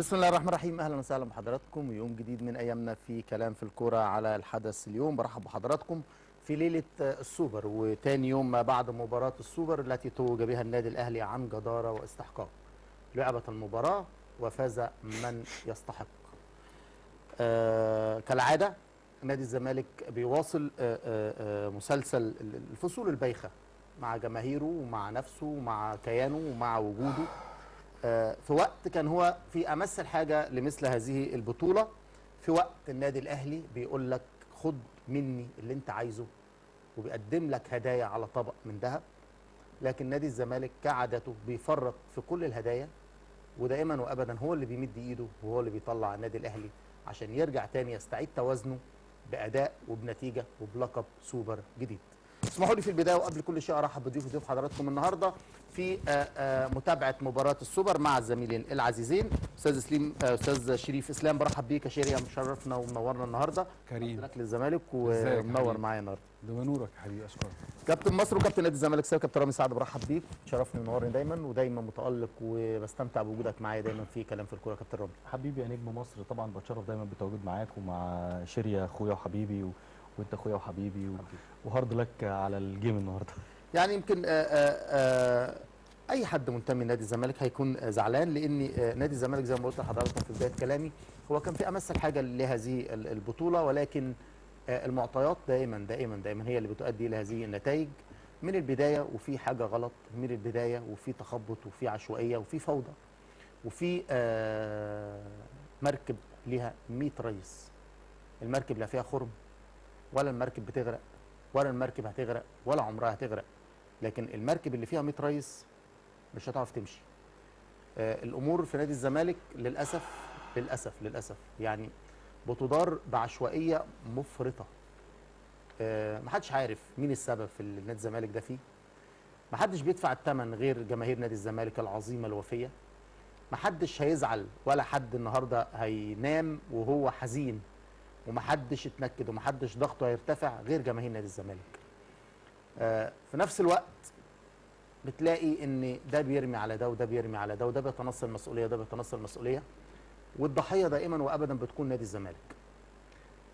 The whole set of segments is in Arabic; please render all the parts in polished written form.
بسم الله الرحمن الرحيم. اهلا وسهلا بحضراتكم ويوم جديد من ايامنا في كلام في الكوره على الحدث. اليوم برحب بحضراتكم في ليله السوبر وتاني يوم ما بعد مباراه السوبر التي توج بها النادي الاهلي عن جداره واستحقاق. لعبت المباراه وفاز من يستحق. كالعاده نادي الزمالك بيواصل مسلسل الفصول البايخه مع جماهيره ومع نفسه ومع كيانه ومع وجوده في وقت كان هو في امس الحاجه لمثل هذه البطوله. في وقت النادي الاهلي بيقول لك خد مني اللي انت عايزه وبيقدم لك هدايا على طبق من ذهب، لكن نادي الزمالك كعادته بيفرط في كل الهدايا، ودائما وابدا هو اللي بيمد ايده وهو اللي بيطلع النادي الاهلي عشان يرجع تاني يستعيد توازنه باداء وبنتيجه وبلقب سوبر جديد. اسمحوا لي في البدايه وقبل كل شيء ارحب بضيوف حضراتكم النهارده في متابعه مباراه السوبر مع الزميلين العزيزين استاذ شريف اسلام. برحب بيك يا شيري، مشرفنا ومنورنا النهارده. كريم لك للزمالك ومنور معايا النهارده. ده منورك يا حبيبي، اشكرك. كابتن مصر وكابتن نادي الزمالك كابتن رامي سعد، برحب بيك، شرفني ومنورني دايما ودايما متالق وبستمتع بوجودك معايا دايما في كلام في الكوره. كابتن رامي حبيبي يا نجم مصر، طبعا بتشرف دايما بالتواجد معاك ومع شيريا اخويا وحبيبي وانت اخويا وحبيبي وهارد لك على الجيم النهارده. يعني يمكن اي حد منتمي لنادي الزمالك هيكون زعلان، لان نادي الزمالك زي ما قلت لحضراتكم في بدايه كلامي هو كان في امس الحاجه لهذه البطوله، ولكن المعطيات دائما هي اللي بتؤدي الى هذه النتائج من البدايه، وفي حاجه غلط من البدايه، وفي تخبط وفي عشوائيه وفي فوضى وفي مركب ليها 100 ريس. المركب لا فيها خرم ولا المركب بتغرق ولا المركب هتغرق ولا عمرها هتغرق، لكن المركب اللي فيها 100 ريس مش هتعرف تمشي. الامور في نادي الزمالك للاسف يعني بتدار بعشوائيه مفرطه. محدش عارف مين السبب في اللي نادي الزمالك ده فيه. محدش بيدفع الثمن غير جماهير نادي الزمالك العظيمه الوفيه. محدش هيزعل ولا حد النهارده هينام وهو حزين، ومحدش اتنكد ومحدش ضغطه هيرتفع غير جماهير نادي الزمالك. في نفس الوقت بتلاقي ان ده بيرمي على ده وده بيرمي على ده وده بيتنصل المسؤوليه وده بيتنصل المسؤوليه، والضحيه دائما وابدا بتكون نادي الزمالك.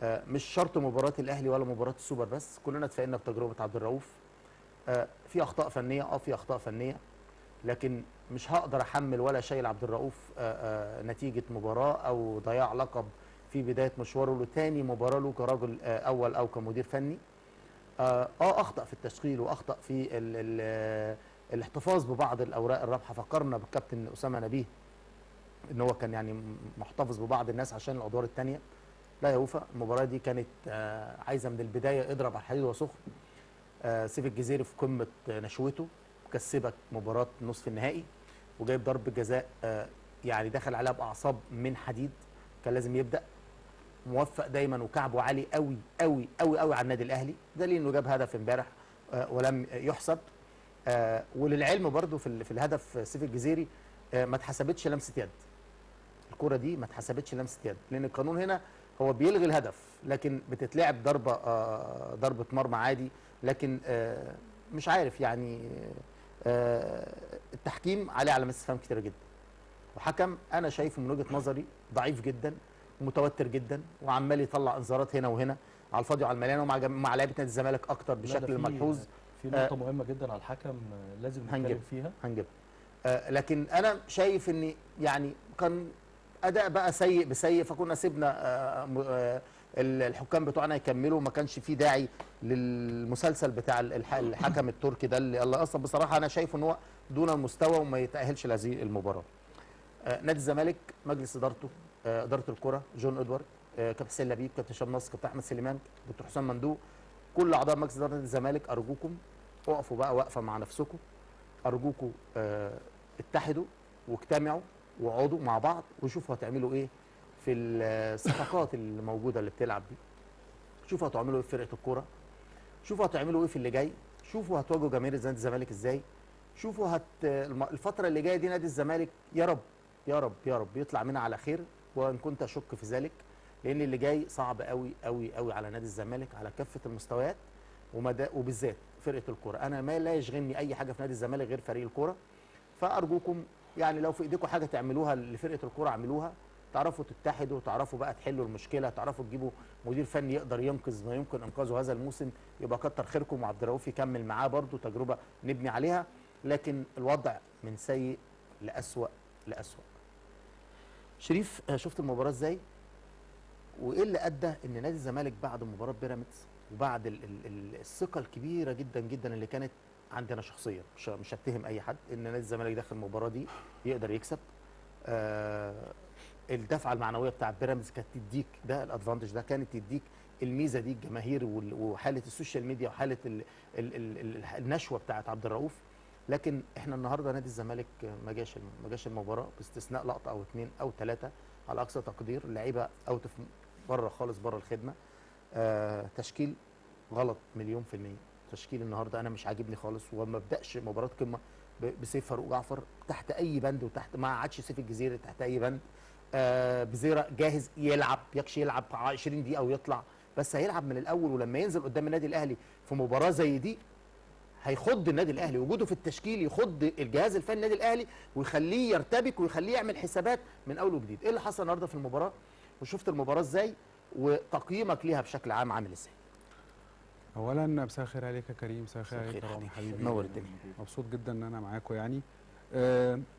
مش شرط مباراه الاهلي ولا مباراه السوبر بس، كلنا اتفقنا بتجربه عبد الرؤوف. في اخطاء فنيه، في اخطاء فنيه، لكن مش هقدر احمل ولا شايل عبد الرؤوف نتيجه مباراه او ضياع لقب في بدايه مشواره لتاني مباراه له كراجل اول او كمدير فني. اخطا في التشغيل واخطا في الاحتفاظ ببعض الاوراق الرابحه. فكرنا بالكابتن اسامه نبيه ان هو كان يعني محتفظ ببعض الناس عشان الادوار الثانيه. لا يا وفا، المباراه دي كانت عايزه من البدايه اضرب على الحديد وسخن. سيف الجزيري في قمه نشوته وكسبك مباراه نصف النهائي وجايب ضرب جزاء يعني دخل عليها باعصاب من حديد، كان لازم يبدا. موفق دايما وكعبه عالي قوي قوي قوي قوي على النادي الاهلي، دليل انه جاب هدف امبارح ولم يحسب. وللعلم برضو في الهدف سيف الجزيري ما اتحسبتش لمسه يد. الكره دي ما اتحسبتش لمسه يد، لان القانون هنا هو بيلغي الهدف، لكن بتتلعب ضربه مرمى عادي. لكن مش عارف يعني التحكيم عليه علامات استفهام كتيره جدا، وحكم انا شايفه من وجهه نظري ضعيف جدا ومتوتر جدا وعمال يطلع انذارات هنا وهنا على الفاضي وعلى المليان، ومع لعيبه نادي الزمالك اكتر بشكل ملحوظ. في نقطه مهمه جدا على الحكم لازم نتكلم فيها. هنجيبها. لكن انا شايف ان يعني كان اداء بقى سيء بسيء، فكنا سيبنا الحكام بتوعنا يكملوا، ما كانش في داعي للمسلسل بتاع الحكم التركي ده اللي اصلا بصراحه انا شايفه ان هو دون المستوى وما يتاهلش لهذه المباراه. نادي الزمالك مجلس ادارته، اداره الكره، جون ادوارد، كابتن حسين لبيب، كابتن هشام نصر، كابتن احمد سليمان، دكتور حسام مندوب، كل اعضاء مجلس اداره نادي الزمالك، ارجوكم اقفوا بقى وقفه مع نفسكم. ارجوكم اتحدوا واجتمعوا واقعدوا مع بعض وشوفوا هتعملوا ايه في الصفقات اللي موجوده اللي بتلعب دي. شوفوا هتعملوا ايه في فرقه الكوره، شوفوا هتعملوا ايه في اللي جاي، شوفوا هتواجهوا جماهير نادي الزمالك ازاي، شوفوا الفتره اللي جايه دي نادي الزمالك يا رب يا رب يا رب يطلع منها على خير، وان كنت اشك في ذلك، لان اللي جاي صعب قوي قوي قوي على نادي الزمالك على كافه المستويات وبالذات فرقه الكوره. انا ما لا يشغلني اي حاجه في نادي الزمالك غير فريق الكوره. فارجوكم يعني لو في ايديكم حاجه تعملوها لفرقه الكوره اعملوها، تعرفوا تتحدوا، تعرفوا بقى تحلوا المشكله، تعرفوا تجيبوا مدير فني يقدر ينقذ ما يمكن انقاذه هذا الموسم، يبقى كتر خيركم، وعبد الرؤوف يكمل معاه برضو تجربه نبني عليها. لكن الوضع من سيء لأسوأ لأسوأ. شريف، شفت المباراه ازاي؟ وايه اللي ادى ان نادي الزمالك بعد مباراه بيراميدز وبعد الثقه الكبيره جدا جدا اللي كانت عندنا شخصيا، مش هتهم اي حد، ان نادي الزمالك داخل المباراه دي يقدر يكسب. الدفعه المعنويه بتاع بيراميدز كانت تديك ده الادفانتج ده، كانت تديك الميزه دي، الجماهير وحاله السوشيال ميديا وحاله النشوه بتاعت عبد الرؤوف. لكن احنا النهارده نادي الزمالك ما جاش المباراه باستثناء لقطه او اثنين او ثلاثه على اقصى تقدير، اللعيبه اوت بره خالص، بره الخدمه. تشكيل غلط مليون في المية. تشكيل النهارده انا مش عاجبني خالص، وما ابداش مباراه قمه بسيف فاروق جعفر تحت اي بند، وتحت ما عادش سيف الجزيري تحت اي بند. بزيرة جاهز يلعب، يكشي يلعب 20 دقيقه ويطلع، بس هيلعب من الاول. ولما ينزل قدام النادي الاهلي في مباراه زي دي هيخض النادي الاهلي، وجوده في التشكيل يخض الجهاز الفني النادي الاهلي ويخليه يرتبك ويخليه يعمل حسابات من اول وجديد. ايه اللي حصل النهارده في المباراه؟ وشفت المباراه ازاي؟ وتقييمك ليها بشكل عام عامل ازاي؟ اولا مساء الخير عليك يا كريم، مساء الخير عليك يا رامي حبيبي، نور الدنيا. مبسوط جدا ان انا معاكم يعني.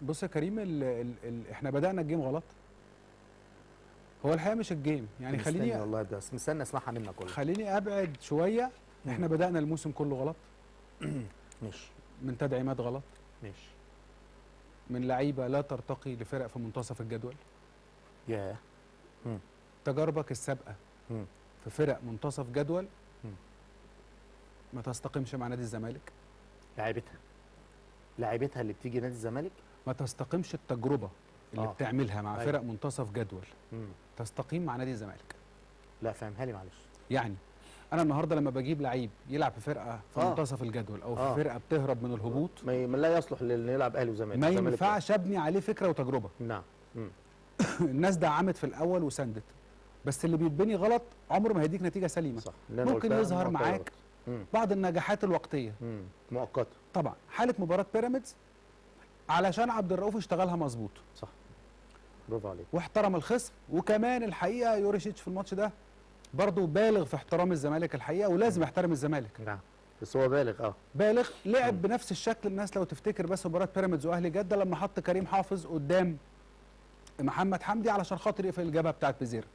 بص يا كريم، احنا بدانا الجيم غلط. هو الحقيقه مش الجيم يعني، خليني والله بس مستني اسمعها منك والله. خليني ابعد شويه. احنا بدانا الموسم كله غلط. ماشي. من تدعيمات غلط، ماشي. من لعيبه لا ترتقي لفرق في منتصف الجدول. ياه. تجاربك السابقه في فرق منتصف جدول ما تستقيمش مع نادي الزمالك. لاعيبتها اللي بتيجي نادي الزمالك ما تستقيمش التجربه اللي بتعملها مع فرق منتصف جدول تستقيم مع نادي الزمالك. لا فهمها لي معلش. يعني انا النهارده لما بجيب لعيب يلعب في فرقه في منتصف الجدول او في فرقه بتهرب من الهبوط، ما لا يصلح انه يلعب اهلي وزمالك. ما ينفعش ابني عليه فكره وتجربه. نعم. الناس دعمت في الاول وسندت، بس اللي بيتبني غلط عمره ما هيديك نتيجه سليمه. صح. ممكن يظهر معاك بعض النجاحات الوقتيه مؤقته. طبعا حاله مباراه بيراميدز علشان عبد الرؤوف اشتغلها مظبوط. صح. برافو عليك. واحترم الخصم، وكمان الحقيقه يوريشيتش في الماتش ده برضه بالغ في احترام الزمالك الحقيقه، ولازم يحترم الزمالك. نعم. بس هو بالغ بالغ. لعب بنفس الشكل. الناس لو تفتكر بس مباراه بيراميدز واهلي جده لما حط كريم حافظ قدام محمد حمدي علشان خاطر يقفل الجبهه بتاعت بزيرة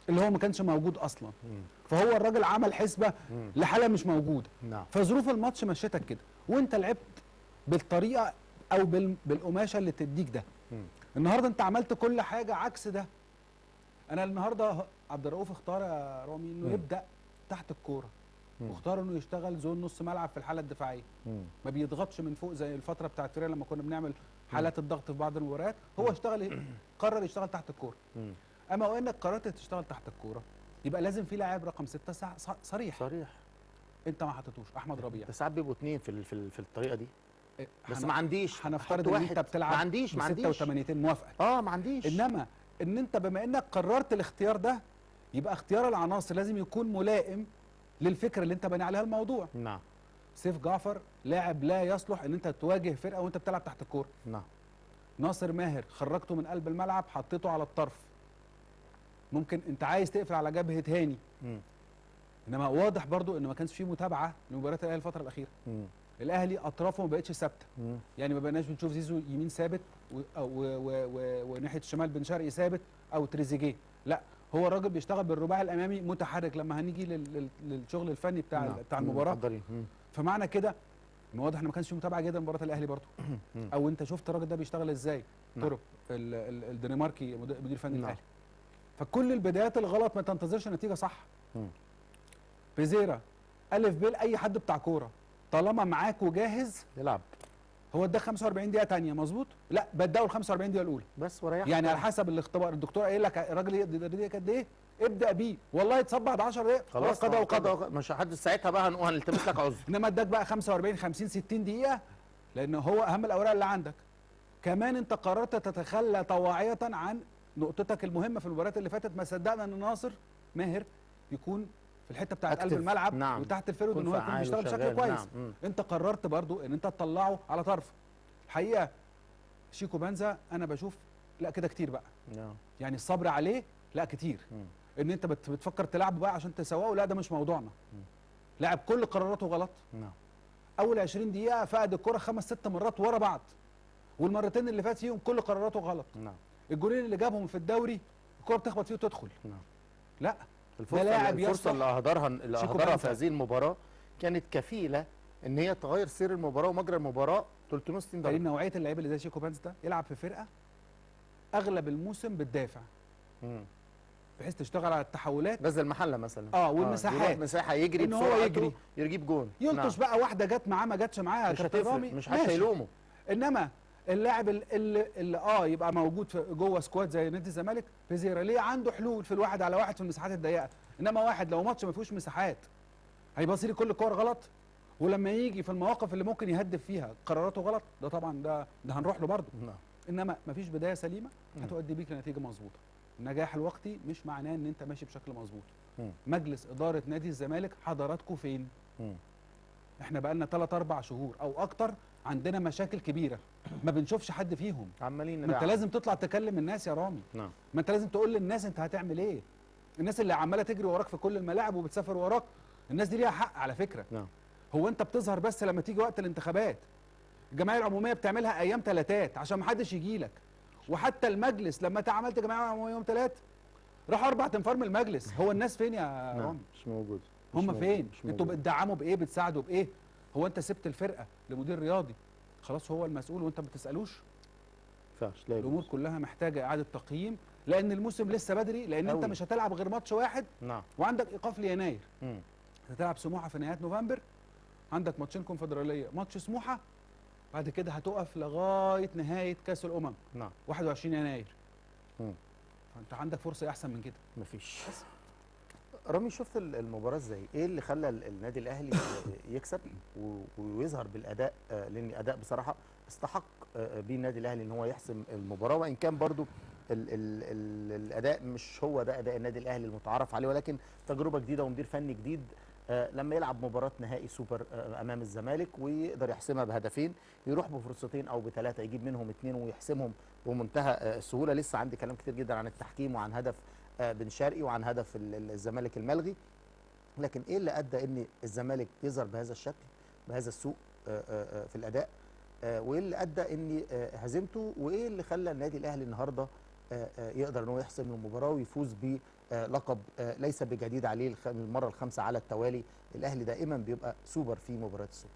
اللي هو ما كانش موجود اصلا. فهو الراجل عمل حسبه لحاله مش موجوده. نعم. فظروف الماتش مشيتك كده، وانت لعبت بالطريقه او بالقماشه اللي تديك ده. النهارده انت عملت كل حاجه عكس ده. انا النهارده عبد الرؤوف اختار يا رامي انه يبدا تحت الكوره، واختار انه يشتغل زون نص ملعب في الحاله الدفاعيه. ما بيضغطش من فوق زي الفتره بتاعت فيريرا لما كنا بنعمل حالات الضغط في بعض المباريات. هو قرر يشتغل تحت الكوره. اما وانك قررت تشتغل تحت الكوره يبقى لازم في لاعب رقم 6 صريح. انت ما حطيتوش احمد ربيع. بس ساعات بيبقوا اثنين في الطريقه دي. بس ما عنديش. هنفترض ان انت بتلعب ما عنديش 86 موافقه. ما عنديش. انما ان انت بما انك قررت الاختيار ده يبقى اختيار العناصر لازم يكون ملائم للفكره اللي انت باني عليها الموضوع. نعم. سيف جعفر لاعب لا يصلح ان انت تواجه فرقه وانت بتلعب تحت الكوره. نعم. ناصر ماهر خرجته من قلب الملعب حطيته على الطرف. ممكن انت عايز تقفل على جبهه هاني. انما واضح برضو ان ما كانش فيه متابعه لمباريات الاهلي الفتره الاخيره. الاهلي اطرافه ما بقتش ثابته. يعني ما بقناش بنشوف زيزو يمين ثابت وناحيه الشمال بن شرقي ثابت او تريزيجيه. لا، هو الراجل بيشتغل بالرباعي الامامي متحرك لما هنيجي للشغل الفني بتاع المباراه. فمعنى كده ان واضح ان ما كانش فيه متابعه جدا لمباراه الاهلي برضو. او انت شفت الراجل ده بيشتغل ازاي. طرق الدنماركي مدير فني الاهلي. فكل البدايات الغلط ما تنتظرش نتيجه صح. بزيرة الف ب اي حد بتاع كوره طالما معاك وجاهز يلعب. هو اداك 45 دقيقه ثانيه مظبوط؟ لا، بداه ال 45 دقيقه الاولى بس وريح. يعني على حسب الاختبار الدكتور قايل لك الراجل يقدر قد ايه ابدا بيه. والله يتصب بعد 10 دقائق خلاص قضى مش حد ساعتها بقى هنلتمس لك عذر. انما اداك بقى 45 50 60 دقيقه لان هو اهم الاوراق اللي عندك. كمان انت قررت تتخلى طواعيه عن نقطتك المهمه في المباريات اللي فاتت. ما صدقنا ان ناصر ماهر يكون في الحته بتاعت قلب الملعب. نعم. وتحت الفيرود ان هو يكون بيشتغل بشكل كويس. انت قررت برضو ان انت تطلعه على طرف. الحقيقه شيكو بنزا انا بشوف لا كده كتير بقى، نعم. يعني الصبر عليه لا كتير. ان انت بتفكر تلعبه بقى عشان تسوقه، لا ده مش موضوعنا. لاعب كل قراراته غلط. نعم. اول 20 دقيقه فقد الكره 5 6 مرات ورا بعض، والمرتين اللي فات فيهم كل قراراته غلط. نعم. الجولين اللي جابهم في الدوري الكره بتخبط فيه وتدخل. نعم. لا الفرصه يصلح. اللي اهدرها شيكو في بنزا. هذه المباراه كانت كفيله ان هي تغير سير المباراه ومجرى المباراه 360 درجه. كريم نوعيه اللعيبه اللي زي شيكو بنزا ده يلعب في فرقه اغلب الموسم بتدافع، بحيث تشتغل على التحولات. غزل المحله مثلا والمساحات. يلاقي مساحه يجري إن هو بسرعته يجري. يجيب جون. يلطش بقى واحده جت معاه ما جاتش معاه مش كابتن هتفرق، رامي، مش ماشي. حد هيلومه. انما اللاعب اللي يبقى موجود في جوه سكواد زي نادي الزمالك، فيزيرا ليه عنده حلول في الواحد على واحد في المساحات الضيقه. انما واحد لو ماتش ما فيهوش مساحات هيبص لي كل الكور غلط، ولما يجي في المواقف اللي ممكن يهدف فيها قراراته غلط، ده طبعا ده هنروح له برضه. نعم. انما ما فيش بدايه سليمه هتؤدي بيك لنتيجه مظبوطه. النجاح الوقتي مش معناه ان انت ماشي بشكل مظبوط. مجلس اداره نادي الزمالك حضراتكم فين؟ احنا بقالنا 3 4 شهور او اكتر عندنا مشاكل كبيره ما بنشوفش حد فيهم. عمالين ما انت لازم تطلع تكلم الناس يا رامي. نعم. ما انت لازم تقول للناس انت هتعمل ايه. الناس اللي عماله تجري وراك في كل الملاعب وبتسافر وراك، الناس دي ليها حق على فكره. نعم. هو انت بتظهر بس لما تيجي وقت الانتخابات. الجمعيه العموميه بتعملها ايام تلاتات عشان ما حدش يجي لك. وحتى المجلس لما انت عملت جمعيه عموميه يوم تلات راحوا 4 تنفار من المجلس. هو الناس فين يا رامي؟ مش موجود. هم فين؟ انتوا بتدعموا بايه؟ بتساعدوا بايه؟ هو انت سبت الفرقه لمدير رياضي خلاص هو المسؤول وانت ما بتسالوش؟ ينفعش. الامور كلها محتاجه اعاده تقييم، لان الموسم لسه بدري، لان انت مش هتلعب غير ماتش واحد. نعم. وعندك ايقاف ليناير. هتلعب سموحه في نهايه نوفمبر، عندك ماتشين كونفدراليه، ماتش سموحه، بعد كده هتقف لغايه نهايه كاس الامم. نعم. 21 يناير. فانت عندك فرصه احسن من كده. مفيش. رامي شفت المباراه ازاي؟ ايه اللي خلى النادي الاهلي يكسب ويظهر بالاداء؟ لان الاداء بصراحه استحق بيه النادي الاهلي ان هو يحسم المباراه، وان كان برضو الاداء مش هو ده اداء النادي الاهلي المتعارف عليه، ولكن تجربه جديده ومدير فني جديد لما يلعب مباراه نهائي سوبر امام الزمالك ويقدر يحسمها بهدفين، يروح بفرصتين او بثلاثه يجيب منهم 2 ويحسمهم بمنتهى السهوله. لسه عندي كلام كتير جدا عن التحكيم وعن هدف بن شرقي وعن هدف الزمالك الملغي، لكن ايه اللي ادى ان الزمالك يظهر بهذا الشكل بهذا السوء في الاداء؟ وايه اللي ادى ان هزيمته؟ وايه اللي خلى النادي الاهلي النهارده يقدر ان هو يحسم المباراه ويفوز بلقب ليس بجديد عليه المره الخامسه على التوالي؟ الاهلي دائما بيبقى سوبر في مباريات السوبر.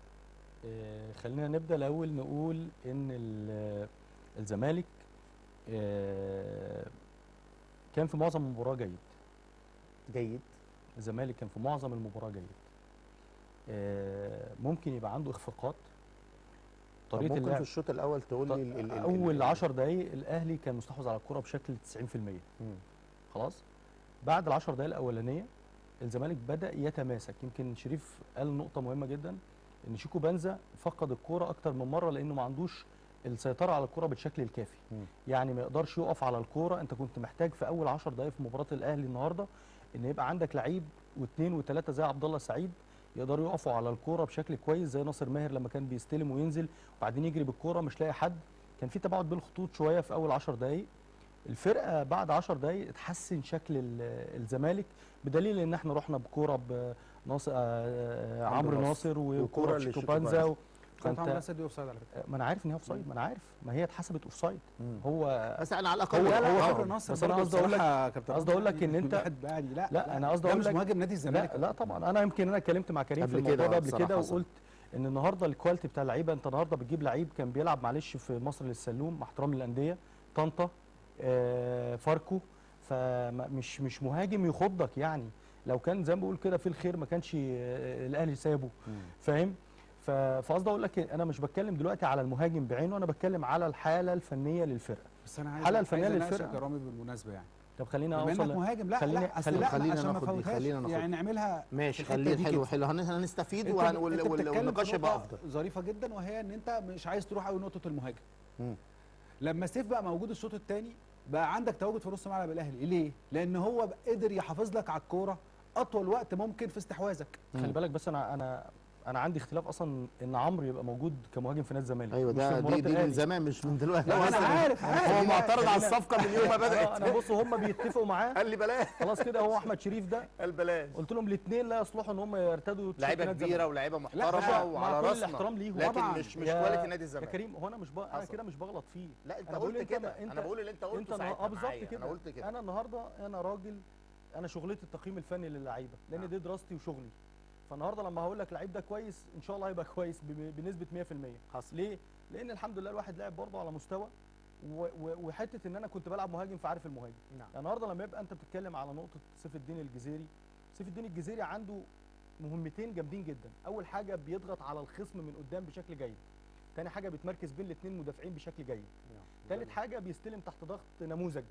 خلينا نبدا الاول نقول ان الزمالك كان في معظم المباراه جيد. الزمالك كان في معظم المباراه جيد. ممكن يبقى عنده اخفاقات. طريقه ممكن اللعب في الشوط الاول تقول لي اول 10 دقائق الاهلي كان مستحوذ على الكره بشكل 90%. خلاص بعد ال10 دقائق الاولانيه الزمالك بدا يتماسك. يمكن شريف قال نقطه مهمه جدا، ان شيكو بنزا فقد الكره اكتر من مره لانه ما عندوش السيطره على الكره بالشكل الكافي. يعني ما يقدرش يقف على الكره. انت كنت محتاج في اول 10 دقائق في مباراه الاهلي النهارده ان يبقى عندك لعيب واثنين وثلاثه زي عبد الله سعيد يقدروا يقفوا على الكوره بشكل كويس، زي ناصر ماهر لما كان بيستلم وينزل وبعدين يجري بالكوره مش لاقي حد. كان في تباعد بين الخطوط شويه في اول 10 دقائق. الفرقه بعد 10 دقائق اتحسن شكل الزمالك، بدليل ان احنا رحنا بكوره بناصر عمرو ناصر وكوره شيكو بنزا كانت عامله سد اوف سايد على فكره. ما انا عارف ان هي اوف سايد، ما انا عارف، ما هي اتحسبت اوف سايد. هو بس انا على الاقل هو عمرو ناصر. بس انا قصدي اقول لك ان انت لا انا قصدي اقول لك مش مهاجم نادي الزمالك. لا طبعا انا يمكن انا اتكلمت مع كريم في الموضوع ده قبل كده وقلت ان النهارده الكواليتي بتاع اللعيبه، انت النهارده بتجيب لعيب كان بيلعب معلش في مصر للسلوم مع احترامي للانديه طنطا فاركو، فمش مهاجم يخضك. يعني لو كان زي ما بقول كده في الخير ما كانش الاهلي سابه، فاهم؟ فقصدي اقول لك انا مش بتكلم دلوقتي على المهاجم بعينه، انا بتكلم على الحاله الفنيه للفرقه. بس انا الحاله الفنيه للفرقه يا رامي بالمناسبه يعني. طب خلينا اوصل انك مهاجم. لا خلينا عشان ما فوتهاش يعني نعملها ماشي. خلينا حلو هنستفيد والنقاش يبقى افضل. ظريفه جدا، وهي ان انت مش عايز تروح قوي نقطه المهاجم. لما سيف بقى موجود الشوط الثاني بقى عندك تواجد في نص ملعب الاهلي. ليه؟ لان هو قدر يحافظ لك على الكوره اطول وقت ممكن في استحواذك. خلي بالك بس انا انا عندي اختلاف اصلا ان عمرو يبقى موجود كمهاجم في نادي الزمالك. ايوه مش في ده مباراة دي من الأهلي. زمان مش من دلوقتي. لا هو انا أصلاً عارف هو معترض على الصفقه من يوم ما بدات. انا بصوا هم بيتفقوا معاه قال لي بلاش. خلاص كده. هو احمد شريف ده قال بلاش. قلت لهم الاثنين لا يصلحوا ان هم يرتدوا تيشيرت لعيبه نادي كبيره الزمالك. ولاعيبه مع محترمه وعلى كل راسنا، الاحترام ليهم لكن طبعاً. مش يا- كواليتي نادي يا الزمالك. كريم هو انا انا حصل. كده مش بغلط فيه. لا انت أنا بقول قلت أنت كده، ما- انا بقول اللي انت قلته ساعتها بالظبط معايا. كده. انا قلت كده. انا النهارده انا راجل، انا شغلتي التقييم الفني للعيبه، لان نعم. دي دراستي وشغلي. فالنهارده لما هقول لك لعيب ده كويس ان شاء الله هيبقى كويس بنسبه 100%. حصل. ليه؟ لان الحمد لله الواحد لعب برضه على مستوى وحته ان انا كنت بلعب مهاجم فعارف المهاجم. نعم. النهارده لما يبقى انت بتتكلم على نقطه سيف الدين الجزيري، سيف الدين الجزيري عنده مهمتين جامدين جدا. اول حاجه بيضغط على الخصم من قدام بشكل جيد. تاني حاجه بيتمركز بين الاثنين مدافعين بشكل جيد. تالت حاجه بيستلم تحت ضغط نموذج.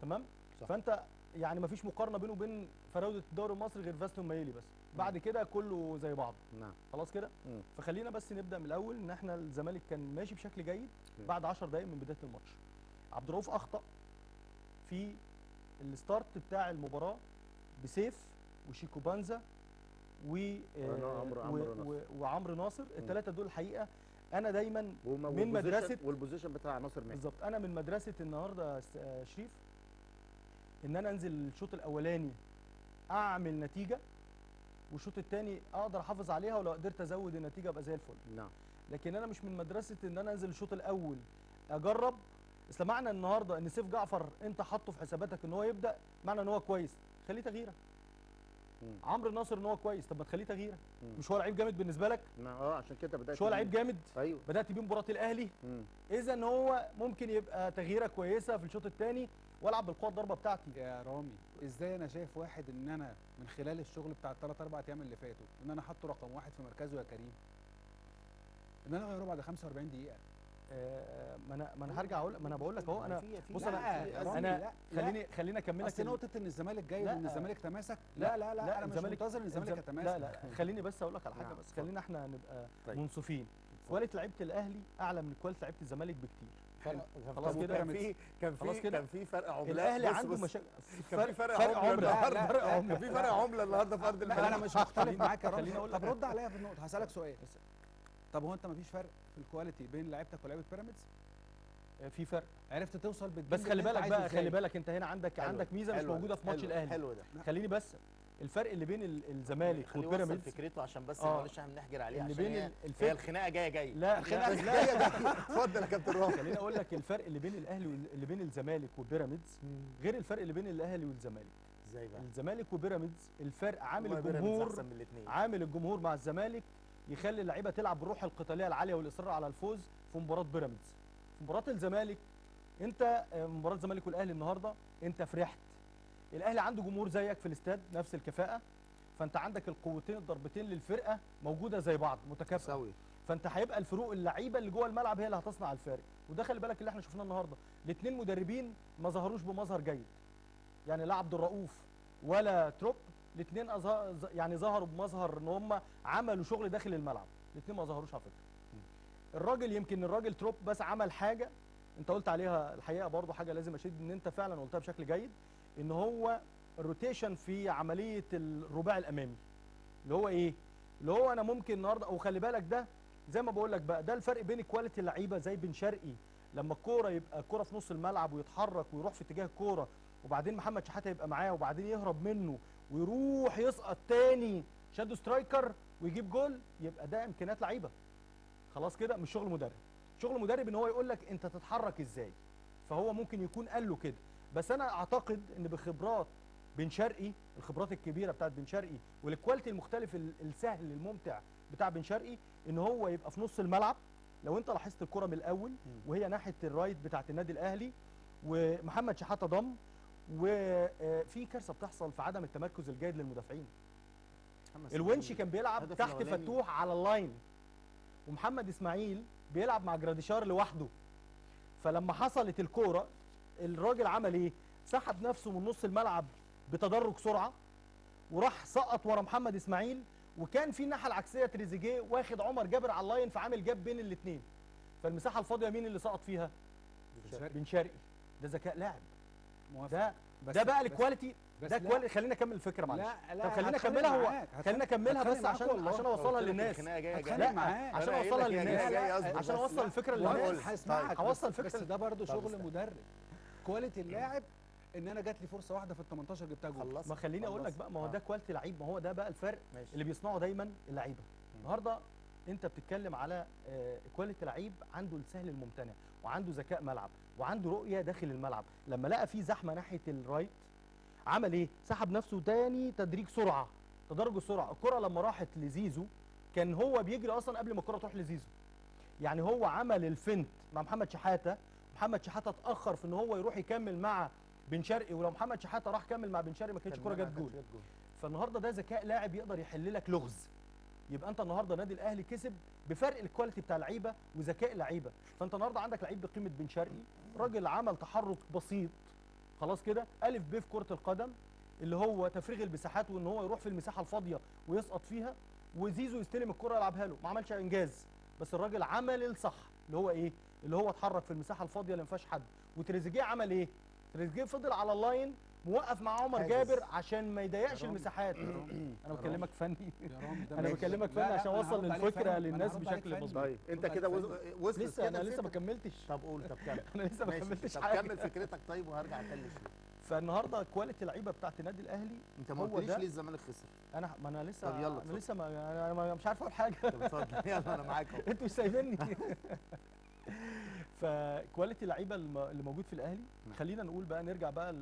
تمام. صح. فانت يعني مفيش مقارنه بينه وبين فراوده الدوري المصري غير فاستون مايلي بس. بعد كده كله زي بعض. نعم. خلاص كده. فخلينا بس نبدا من الاول ان احنا الزمالك كان ماشي بشكل جيد بعد 10 دقائق من بدايه الماتش. عبد الرؤوف اخطا في الستارت بتاع المباراه بسيف وشيكو بانزا وعمرو ناصر. الثلاثه دول الحقيقه انا دايما من مدرسه والبوزيشن بتاع ناصر ماهر بالظبط. انا من مدرسه النهارده شريف ان انا انزل الشوط الاولاني اعمل نتيجه والشوط الثاني اقدر احافظ عليها، ولو قدرت ازود النتيجه ابقى زي الفل. نعم. لكن انا مش من مدرسه ان انا انزل الشوط الاول اجرب. اصل معنى النهارده ان سيف جعفر انت حاطه في حساباتك ان هو يبدا، معنى ان هو كويس خليه تغييره. عمرو ناصر ان هو كويس، طب ما تخليه تغييره. مش هو لعيب جامد بالنسبه لك؟ عشان كده بدات. مش هو لعيب جامد؟ ايوه بدات بيه مباراه الاهلي. اذا هو ممكن يبقى تغييره كويسه في الشوط الثاني والعب بالقوه الضربه بتاعتي. يا رامي ازاي انا شايف واحد ان انا من خلال الشغل بتاع الثلاث اربع ايام اللي فاتوا ان انا حاطه رقم واحد في مركزه يا كريم، ان انا اغيره بعد 45 دقيقه؟ ما انا هرجع اقول، ما انا بقول لك اهو. انا بص لا خليني اكمل لك بس نقطه ان الزمالك جاي وان الزمالك تماسك. لا انا مش منتظر ان الزمالك يتماسك. لا خليني بس اقول لك على حاجه. بس خلينا احنا نبقى منصفين. كواليتي لعيبه الاهلي اعلى من كواليتي لعيبه الزمالك بكتير. خلاص كده. كان في فرق عمله. الاهلي عنده مشاكل. كان في فرق عمله. كان في فرق عمله النهارده في ارض الملعب. انا مش مختلف معاك يا رامي. اقول طب رد عليا في النقطه، هسالك سؤال. طب هو انت مفيش فرق في الكواليتي بين لعيبتك ولعيبه بيراميدز؟ في فرق. عرفت توصل بس خلي بالك بقى، خلي بالك انت هنا عندك ميزه مش موجوده في ماتش الاهلي. حلو ده. خليني بس الفرق اللي بين الزمالك والبيراميدز فكرته عشان بس معلش احنا بنحجر عليه اللي عشان بين هي الخناقه جايه. لا الخناقه جايه. اتفضل يا كابتن رامي. خليني اقول لك الفرق اللي بين الاهلي واللي بين الزمالك وبيراميدز غير الفرق اللي بين الاهلي والزمالك. ازاي بقى؟ الزمالك وبيراميدز الفرق عامل الجمهور مع الزمالك يخلي اللعيبه تلعب بالروح القتاليه العاليه والاصرار على الفوز في مباراه بيراميدز. في مباراه الزمالك انت مباراه الزمالك والاهلي النهارده انت فرحت. الاهلي عنده جمهور زيك في الاستاد نفس الكفاءه، فانت عندك القوتين الضربتين للفرقه موجوده زي بعض متكافئه. فانت هيبقى الفروق اللعيبه اللي جوه الملعب هي اللي هتصنع الفارق. وده خلي بالك اللي احنا شفناه النهارده، الاثنين مدربين ما ظهروش بمظهر جيد. يعني لا عبد الرؤوف ولا تروب، الاثنين يعني ظهروا بمظهر ان هم عملوا شغل داخل الملعب. الاثنين ما ظهروش على فكره. الراجل يمكن الراجل تروب بس عمل حاجه انت قلت عليها الحقيقه برضو حاجه لازم اشيد ان انت فعلا قلتها بشكل جيد، ان هو الروتيشن في عمليه الرباعي الامامي. اللي هو ايه؟ اللي هو انا ممكن النهارده، وخلي بالك ده زي ما بقول لك بقى ده الفرق بين كواليتي اللعيبه زي بن شرقي لما الكوره يبقى الكوره في نص الملعب ويتحرك ويروح في اتجاه الكوره وبعدين محمد شحاته يبقى معاه وبعدين يهرب منه ويروح يسقط تاني شادو سترايكر ويجيب جول، يبقى ده امكانيات لعيبه. خلاص كده مش شغل مدرب. شغل مدرب ان هو يقول لك انت تتحرك ازاي. فهو ممكن يكون قال له كده، بس انا اعتقد ان بخبرات بن شرقي، الخبرات الكبيره بتاعت بن شرقي والكواليتي المختلف السهل الممتع بتاع بن شرقي، ان هو يبقى في نص الملعب. لو انت لاحظت الكره من الاول وهي ناحيه الرايت بتاعت النادي الاهلي ومحمد شحاته ضم، وفي كارثه بتحصل في عدم التمركز الجيد للمدافعين. الونشي كان بيلعب تحت فتوح على اللاين، ومحمد اسماعيل بيلعب مع جراديشار لوحده. فلما حصلت الكوره الراجل عمل ايه؟ سحب نفسه من نص الملعب بتدرج سرعه وراح سقط ورا محمد اسماعيل، وكان في الناحيه العكسيه تريزيجيه واخد عمر جابر على اللاين فعامل جاب بين الاثنين. فالمساحه الفاضيه مين اللي سقط فيها؟ بن شرقي. ده ذكاء لاعب. ده بقى الكواليتي. بس ده لا. كواليتي. خلينا اكمل الفكره معلش. لا طب خلينا هتخانق اكملها معاك. خلينا اكملها هتخانق بس معاك عشان والله. عشان اوصلها للناس. هتخانق لا معاك. عشان أنا قايل اوصلها لك يا للناس جاي أصبر عشان بس. اوصل الفكره لا للناس. هسمعك. هوصل بس الفكره ده برضه طب شغل استنى. مدرب. كواليتي اللاعب ان انا جات لي فرصه واحده في ال 18 جبتها جول. خلص. ما خليني اقول لك بقى، ما هو ده كواليتي لعيب، ما هو ده بقى الفرق ماشي. اللي بيصنعه دايما اللعيبه. النهارده انت بتتكلم على كواليتي لعيب عنده السهل الممتنع، وعنده ذكاء ملعب، وعنده رؤيه داخل الملعب. لما لقى في زحمه ناحيه الرايت عمل ايه؟ سحب نفسه تاني تدريج سرعه، تدرج السرعه. الكره لما راحت لزيزو كان هو بيجري اصلا قبل ما الكره تروح لزيزو. يعني هو عمل الفنت مع محمد شحاته، محمد شحاته اتاخر في ان هو يروح يكمل مع بن شرقي، ولو محمد شحاته راح كمل مع بن شرقي ما كانتش الكره جت جول. فالنهارده ده ذكاء لاعب يقدر يحل لك لغز. يبقى انت النهارده نادي الاهلي كسب بفرق الكواليتي بتاع لعيبه وذكاء لعيبه. فانت النهارده عندك لعيب بقيمه بن شرقي، راجل عمل تحرك بسيط خلاص كده، الف ب في كره القدم اللي هو تفريغ المساحات، وان هو يروح في المساحه الفاضيه ويسقط فيها، وزيزو يستلم الكره يلعبها له. ما عملش انجاز، بس الراجل عمل الصح اللي هو ايه؟ اللي هو اتحرك في المساحه الفاضيه اللي ما فيهاش حد. وتريزيجيه عمل ايه؟ تريزيجيه فضل على اللاين موقف مع عمر حاجز. جابر عشان ما يضيقش يا رامي، المساحات. يا رامي، انا بكلمك فني. يا رامي ده انا ماشي. بكلمك لا، فني لا، عشان أنا اوصل هرد عليك الفكره فني. للناس أنا هرد عليك بشكل فني. مظبوط. طيب انت رد كده عليك فني. وصلت لسه كده انا لسه ما الفكرة؟ كملتش. طب قول، طب كمل. انا لسه ما ماشي. كملتش طب حاجه. كمل فكرتك طيب وهرجع اتكلم فيها. فالنهارده كواليتي اللعيبه بتاعت النادي الاهلي انت ما هو قلتليش ده. ليه الزمالك خسر؟ ما انا لسه طب يلا انا اتفضل. لسه انا مش عارف اقول حاجه. طب اتفضل يلا انا معاك اهو. انتوا مش سايبيني. فكواليتي اللعيبه اللي موجود في الاهلي، خلينا نقول بقى نرجع بقى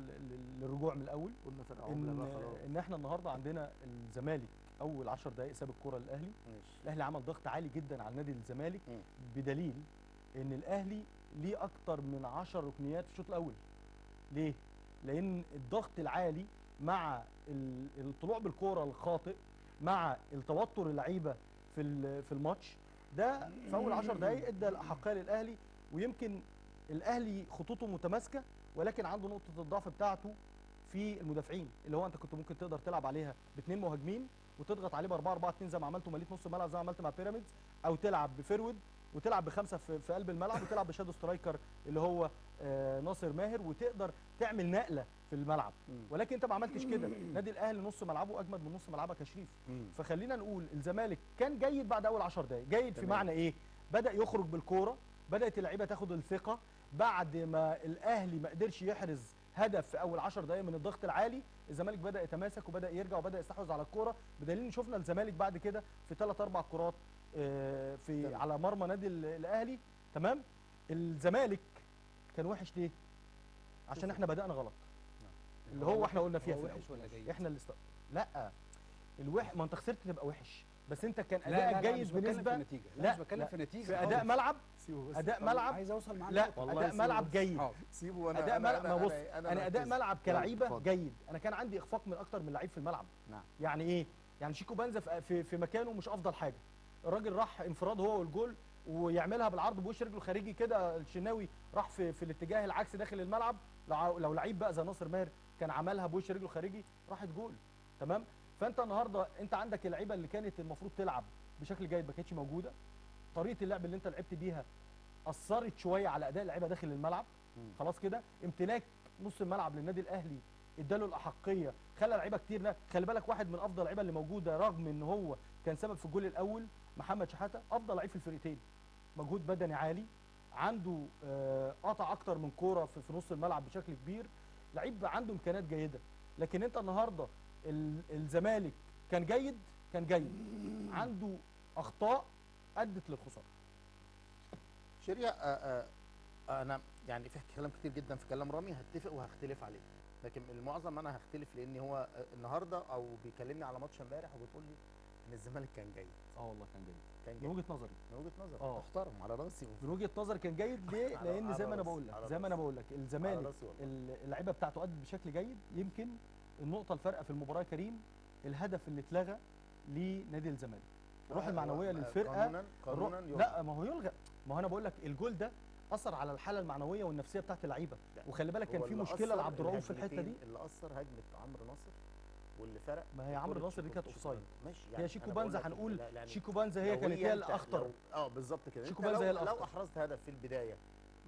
للرجوع من الاول. قلنا فرقه عمله بقى خلاص. ان احنا النهارده عندنا الزمالك اول 10 دقائق ساب الكره للاهلي. ماشي. الاهلي عمل ضغط عالي جدا على نادي الزمالك، مم. بدليل ان الاهلي ليه اكتر من 10 ركنيات في الشوط الاول. ليه؟ لان الضغط العالي مع الطلوع بالكوره الخاطئ مع التوتر اللعيبه في الماتش ده في اول 10 دقائق ادى الاحقيه للاهلي. ويمكن الاهلي خطوطه متماسكه، ولكن عنده نقطه الضعف بتاعته في المدافعين، اللي هو انت كنت ممكن تقدر تلعب عليها باثنين مهاجمين وتضغط عليه ب 4-4-2 زي ما عملته ماليه نص الملعب زي ما عملت مع بيراميدز، او تلعب بفرود وتلعب بخمسه في قلب الملعب وتلعب بشادو سترايكر اللي هو ناصر ماهر، وتقدر تعمل نقله في الملعب. ولكن انت ما عملتش كده. نادي الاهلي نص ملعبه اجمد من نص ملعبك يا شريف. فخلينا نقول الزمالك كان جيد بعد اول 10 دقائق. جيد في معنى ايه؟ بدا يخرج بالكوره، بدات اللعيبه تاخد الثقه بعد ما الاهلي ما قدرش يحرز هدف في اول 10 دقائق من الضغط العالي. الزمالك بدا يتماسك وبدا يرجع وبدا يستحوذ على الكوره، بدليل ان شفنا الزمالك بعد كده في 3-4 كرات في على مرمى نادي الاهلي. تمام. الزمالك كان وحش ليه؟ عشان احنا بدانا غلط. اللي هو احنا قلنا فيها في وحش ولا جيد؟ احنا اللي لا ما انت خسرت تبقى وحش، بس انت كان لا، ادائك لا، جيد مش بتكلم بنسبه. في النتيجة. لا، مش بتكلم لا. في النتيجة في اداء خالص. ملعب، سيبه اداء ملعب عايز اوصل معاك لا لنقطة. والله اداء سيبه ملعب بس. جيد. سيبه وانا اداء ملعب ما بص انا اداء مركز. ملعب يلا، كلعيبه اتفضل. جيد. انا كان عندي اخفاق من اكتر من لعيب في الملعب. نعم. يعني ايه؟ يعني شيكو بنزا في مكانه مش افضل حاجه. الراجل راح انفراد هو والجول ويعملها بالعرض بوش رجله الخارجي كده. الشناوي راح في الاتجاه العكسي داخل الملعب. لو لعيب بقى زي ناصر ماهر كان عملها بوش رجله الخارجي راحت جول. تمام. فانت النهارده انت عندك اللعيبه اللي كانت المفروض تلعب بشكل جيد ما كانتش موجوده. طريقه اللعب اللي انت لعبت بيها اثرت شويه على اداء اللعيبه داخل الملعب. خلاص كده. امتلاك نص الملعب للنادي الاهلي اداله الاحقيه، خلى لعيبه كتير. خلي بالك واحد من افضل اللعيبه اللي موجوده رغم ان هو كان سبب في الجول الاول، محمد شحاته افضل لعيب في الفرقتين. مجهود بدني عالي، عنده قطع اكتر من كوره في نص الملعب بشكل كبير. لعيب عنده امكانيات جيده. لكن انت النهارده الزمالك كان جيد عنده اخطاء ادت للخساره. شريعة انا يعني في كلام كتير جدا في كلام رامي هتفق وهختلف عليه، لكن المعظم انا هختلف لان هو النهارده او بيكلمني على ماتش امبارح وبتقول لي ان الزمالك كان جيد. والله كان جيد كان من جيد وجهه نظري. من وجهه نظر محترم على راسي. من وجهه نظري كان جيد. ليه؟ لان زي ما انا بقول لك الزمالك اللعيبه بتاعته ادت بشكل جيد. يمكن النقطه الفارقه في المباراه كريم الهدف اللي اتلغى لنادي الزمالك. الروح المعنويه للفرقه قانونا لا ما هو يلغى. ما هو انا بقول لك الجول ده اثر على الحاله المعنويه والنفسيه بتاعت اللعيبه. وخلي بالك كان في مشكله لعبد الرؤوف في الحته دي. اللي اثر هجمه عمرو ناصر واللي فرق. ما هي عمرو ناصر دي كانت اوفسايد. ماشي. هي شيكو بنزا هنقول شيكو بنزا هي كانت هي الاخطر. بالظبط كده. شيكو بنزا هي الاخطر. لو احرزت هدف في البدايه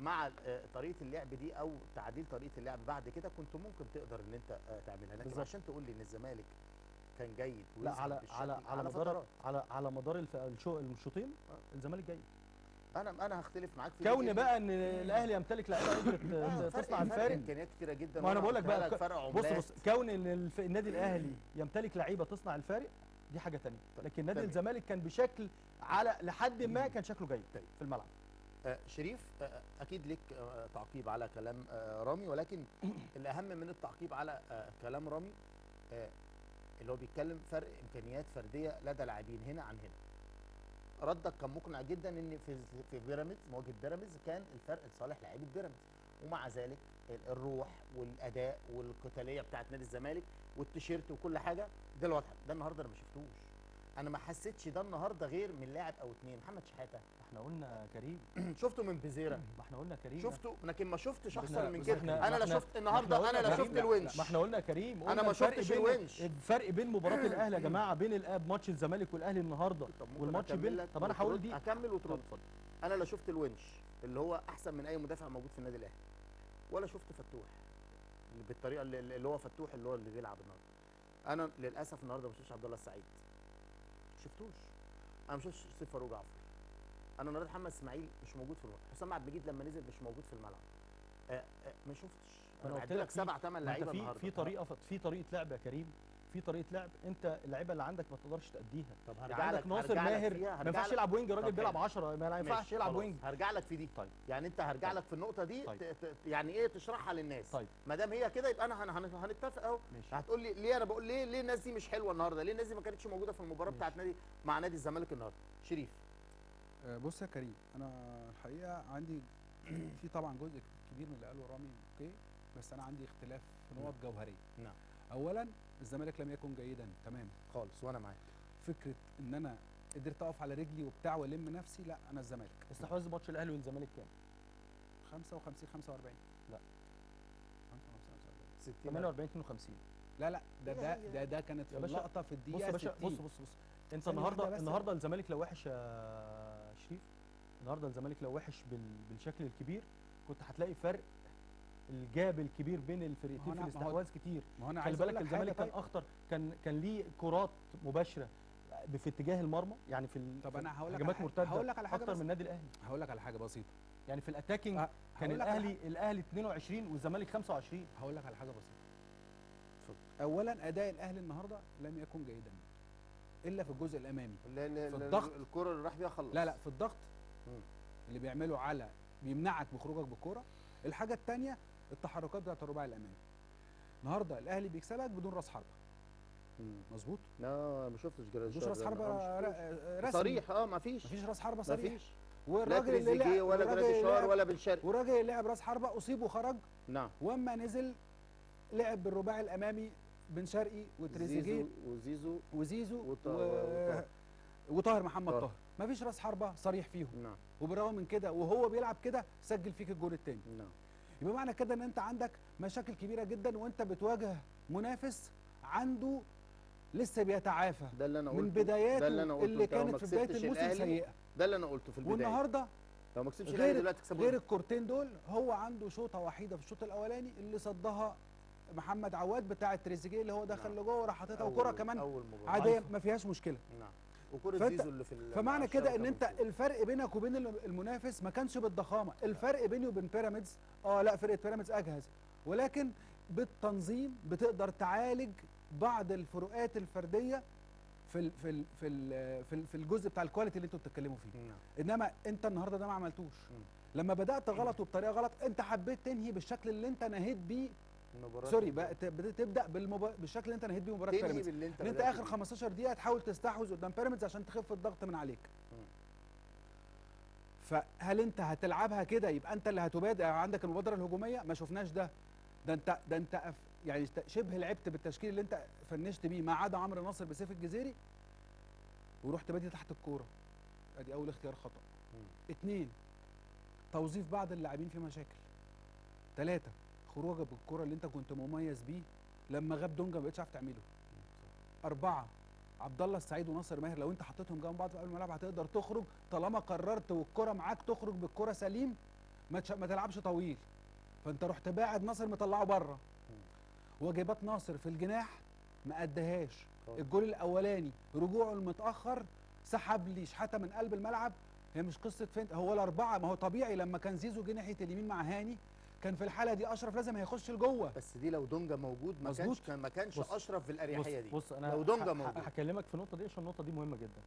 مع طريقه اللعب دي او تعديل طريقه اللعب بعد كده كنت ممكن تقدر ان انت تعملها، لكن بالظبط. عشان تقول لي ان الزمالك كان جيد لا ويظهر على بالشكل على مدار فترات. على مدار الشوطين الزمالك جيد. انا هختلف معاك في كون دي بقى ان الاهلي يمتلك لعيبه قدرت تصنع الفارق. امكانيات كتيره جدا. ما انا بقول لك بقى فرق بص عملات. كون ان النادي الاهلي يمتلك لعيبه تصنع الفارق دي حاجه ثانيه، لكن نادي تمام. الزمالك كان بشكل على لحد ما كان شكله جيد في الملعب. شريف، اكيد ليك تعقيب على كلام رامي، ولكن الاهم من التعقيب على كلام رامي اللي هو بيتكلم فرق امكانيات فرديه لدى لاعبين هنا عن هنا. ردك كان مقنع جدا ان في بيراميدز، مواجهه بيراميدز كان الفرق لصالح لاعيبه بيراميدز، ومع ذلك الروح والاداء والقتاليه بتاعت نادي الزمالك والتيشيرت وكل حاجه ده الواضحه. ده النهارده انا ما شفتوش، انا ما حسيتش ده النهارده غير من لاعب او اتنين. محمد شحاته احنا قلنا كريم شفته من بزيره، ما احنا قلنا كريم شفته، لكن ما شفتش ما احسن إحنا- من بس كده. إحنا- انا لا شفت النهارده، انا لا شفت الونش. ما احنا قلنا كريم، أنا ما الفرق شفتش بين- الونش. الفرق بين مباراه الاهلي يا جماعه، بين ماتش الزمالك والاهلي النهارده طب ممكن والماتش أكمل بين لك طب انا هقول وترد؟ دي اكمل وترد. اتفضل. انا لا شفت الونش اللي هو احسن من اي مدافع موجود في النادي الاهلي، ولا شفت فتوح اللي بالطريقه اللي هو فتوح اللي هو اللي بيلعب النهارده. انا للاسف النهارده ما شفتش عبد الله السعيد، ما شفتوش. انا ما شفتش سيف فاروق جعفر. انا النهارده محمد اسماعيل مش موجود في الملعب، حسام عبد المجيد لما نزل مش موجود في الملعب. ما شفتش. انا انا قلت بعد لك لك 7 8 لعيبه النهارده. في طريقه لعب يا كريم، في طريقه لعب انت اللعيبه اللي عندك ما تقدرش تاديها. طب يعني هرجع عندك لك، ناصر هرجع لك ماهر فيها، ما هرجع ينفعش لك. يلعب وينج، الراجل طب بيلعب حلو. 10 ما ينفعش ماشي، يلعب خلاص. وينج. هرجع لك في دي. طيب. يعني انت هرجع طيب. لك في النقطه دي طيب. يعني ايه تشرحها للناس. طيب. ما دام هي كده يبقى انا هنتفق اهو. ماشي. هتقول لي ليه؟ انا بقول ليه الناس دي مش حلوه النهارده؟ ليه الناس دي ما كانتش موجوده في المباراه بتاعت نادي مع نادي الزمالك النهارده؟ شريف. بص يا كريم، انا الحقيقه عندي في طبعا جزء كبير من اللي قاله رامي اوكي، بس انا عندي اختلاف في نقط جوهريه. نعم. اولا الزمالك لم يكن جيدا تماما خالص، وانا معاك. فكره ان انا قدرت اقف على رجلي وبتاع والم نفسي، لا انا الزمالك. استحواذ ماتش الاهلي والزمالك كام؟ 55 45 لا 55 45 48 52. لا ده كانت في يا باشا، اللقطه في بص الدقيقه يا باشا، 60. بص انت ثانية واحدة بس. النهارده الزمالك لو وحش يا شريف، النهارده الزمالك لو وحش بالشكل الكبير كنت هتلاقي فرق الجاب الكبير بين الفرقتين في الاستحواذ كتير. ما هو انا خلي عايز اقول بالك لك الزمالك حاجه. كان اخطر، كان ليه كرات مباشره في اتجاه المرمى، يعني طب انا هقول لك هجمات مرتده هقول لك على حاجه اكتر بس. من النادي الاهلي. هقول لك على حاجه بسيطه. يعني في الاتاكينج كان هقول لك على الاهلي 22 والزمالك 25. هقول لك على حاجه بسيطه. اولا اداء الاهلي النهارده لم يكن جيدا الا في الجزء الامامي. في الضغط. الكره اللي راح بيها خلص. لا في الضغط اللي بيعمله على بيمنعك بخروجك بالكوره. الحاجه الثانيه التحركات بتاعت الرباعي الامامي. النهارده الاهلي بيكسبك بدون راس حربه. مظبوط. لا ما شفتش مفيش راس حربه رسمي صريح. ما فيش راس حربه صريح. مفيش. والراجل لا تريزيجيه ولا جراديشار ولا بن شرقي. والراجل اللي لعب راس حربه اصيب وخرج. نعم. واما نزل لعب بالرباعي الامامي بن شرقي وتريزيجيه وزيزو وطاهر محمد طاهر. مفيش راس حربه صريح فيهم. نعم. وبالرغم من كده وهو بيلعب كده سجل فيك الجول الثاني. نعم. يبقى معنى كده ان انت عندك مشاكل كبيره جدا وانت بتواجه منافس عنده لسه بيتعافى. ده اللي انا قلته. من بداياته اللي كانت في بدايه الموسم سيئه. ده اللي انا قلته في البدايه. والنهارده لو ما كسبش الاهلي دلوقتي تكسبه. غير الكورتين دول هو عنده شوطه وحيده في الشوط الاولاني اللي صدها محمد عواد بتاع تريزيجيه اللي هو دخل لجوه وراح حاططها وكره كمان عاديه ما فيهاش مشكله. نعم. وكره زيزو اللي في فمعنى كده ان انت الفرق بينك وبين المنافس ما كانش بالضخامه، الفرق بيني وبين بيراميدز لا فرقه بيراميدز اجهز، ولكن بالتنظيم بتقدر تعالج بعض الفروقات الفرديه في الجزء بتاع الكواليتي اللي انتوا بتتكلموا فيه. انما انت النهارده ده ما عملتوش. لما بدات غلط وبطريقه غلط انت حبيت تنهي بالشكل اللي انت نهيت بيه. سوري بقى تبدا بالشكل اللي انت نهيت بيه مباراه بيراميدز. ان انت اخر 15 دقيقه تحاول تستحوذ قدام بيراميدز عشان تخف الضغط من عليك. فهل انت هتلعبها كده يبقى انت اللي هتبادر عندك المبادره الهجوميه؟ ما شفناش ده. ده انت يعني شبه لعبت بالتشكيل اللي انت فنشت بيه ما عدا عمرو ناصر بسيف الجزيري ورحت بادي تحت الكوره. ادي اول اختيار خطا. 2 توظيف بعض اللاعبين في مشاكل. 3 خروجك بالكرة اللي انت كنت مميز بيه لما غاب دونجا ما بقتش عارف تعمله. 4 عبد الله السعيد وناصر ماهر لو انت حطيتهم جنب بعض في قلب الملعب هتقدر تخرج طالما قررت والكرة معاك تخرج بالكرة سليم ما تلعبش طويل، فانت رحت باعد ناصر مطلعه بره. واجبات ناصر في الجناح ما اداهاش. الجول الاولاني رجوعه المتاخر سحب لي شحاته من قلب الملعب. هي مش قصه فين هو الاربعه، ما هو طبيعي لما كان زيزو جه ناحيه اليمين مع هاني كان في الحاله دي اشرف لازم هيخش لجوه. بس دي لو دونجا موجود ما كانش بص اشرف بالاريحيه دي. بص انا لو دونجا موجود هكلمك في النقطه دي عشان النقطه دي مهمه جدا.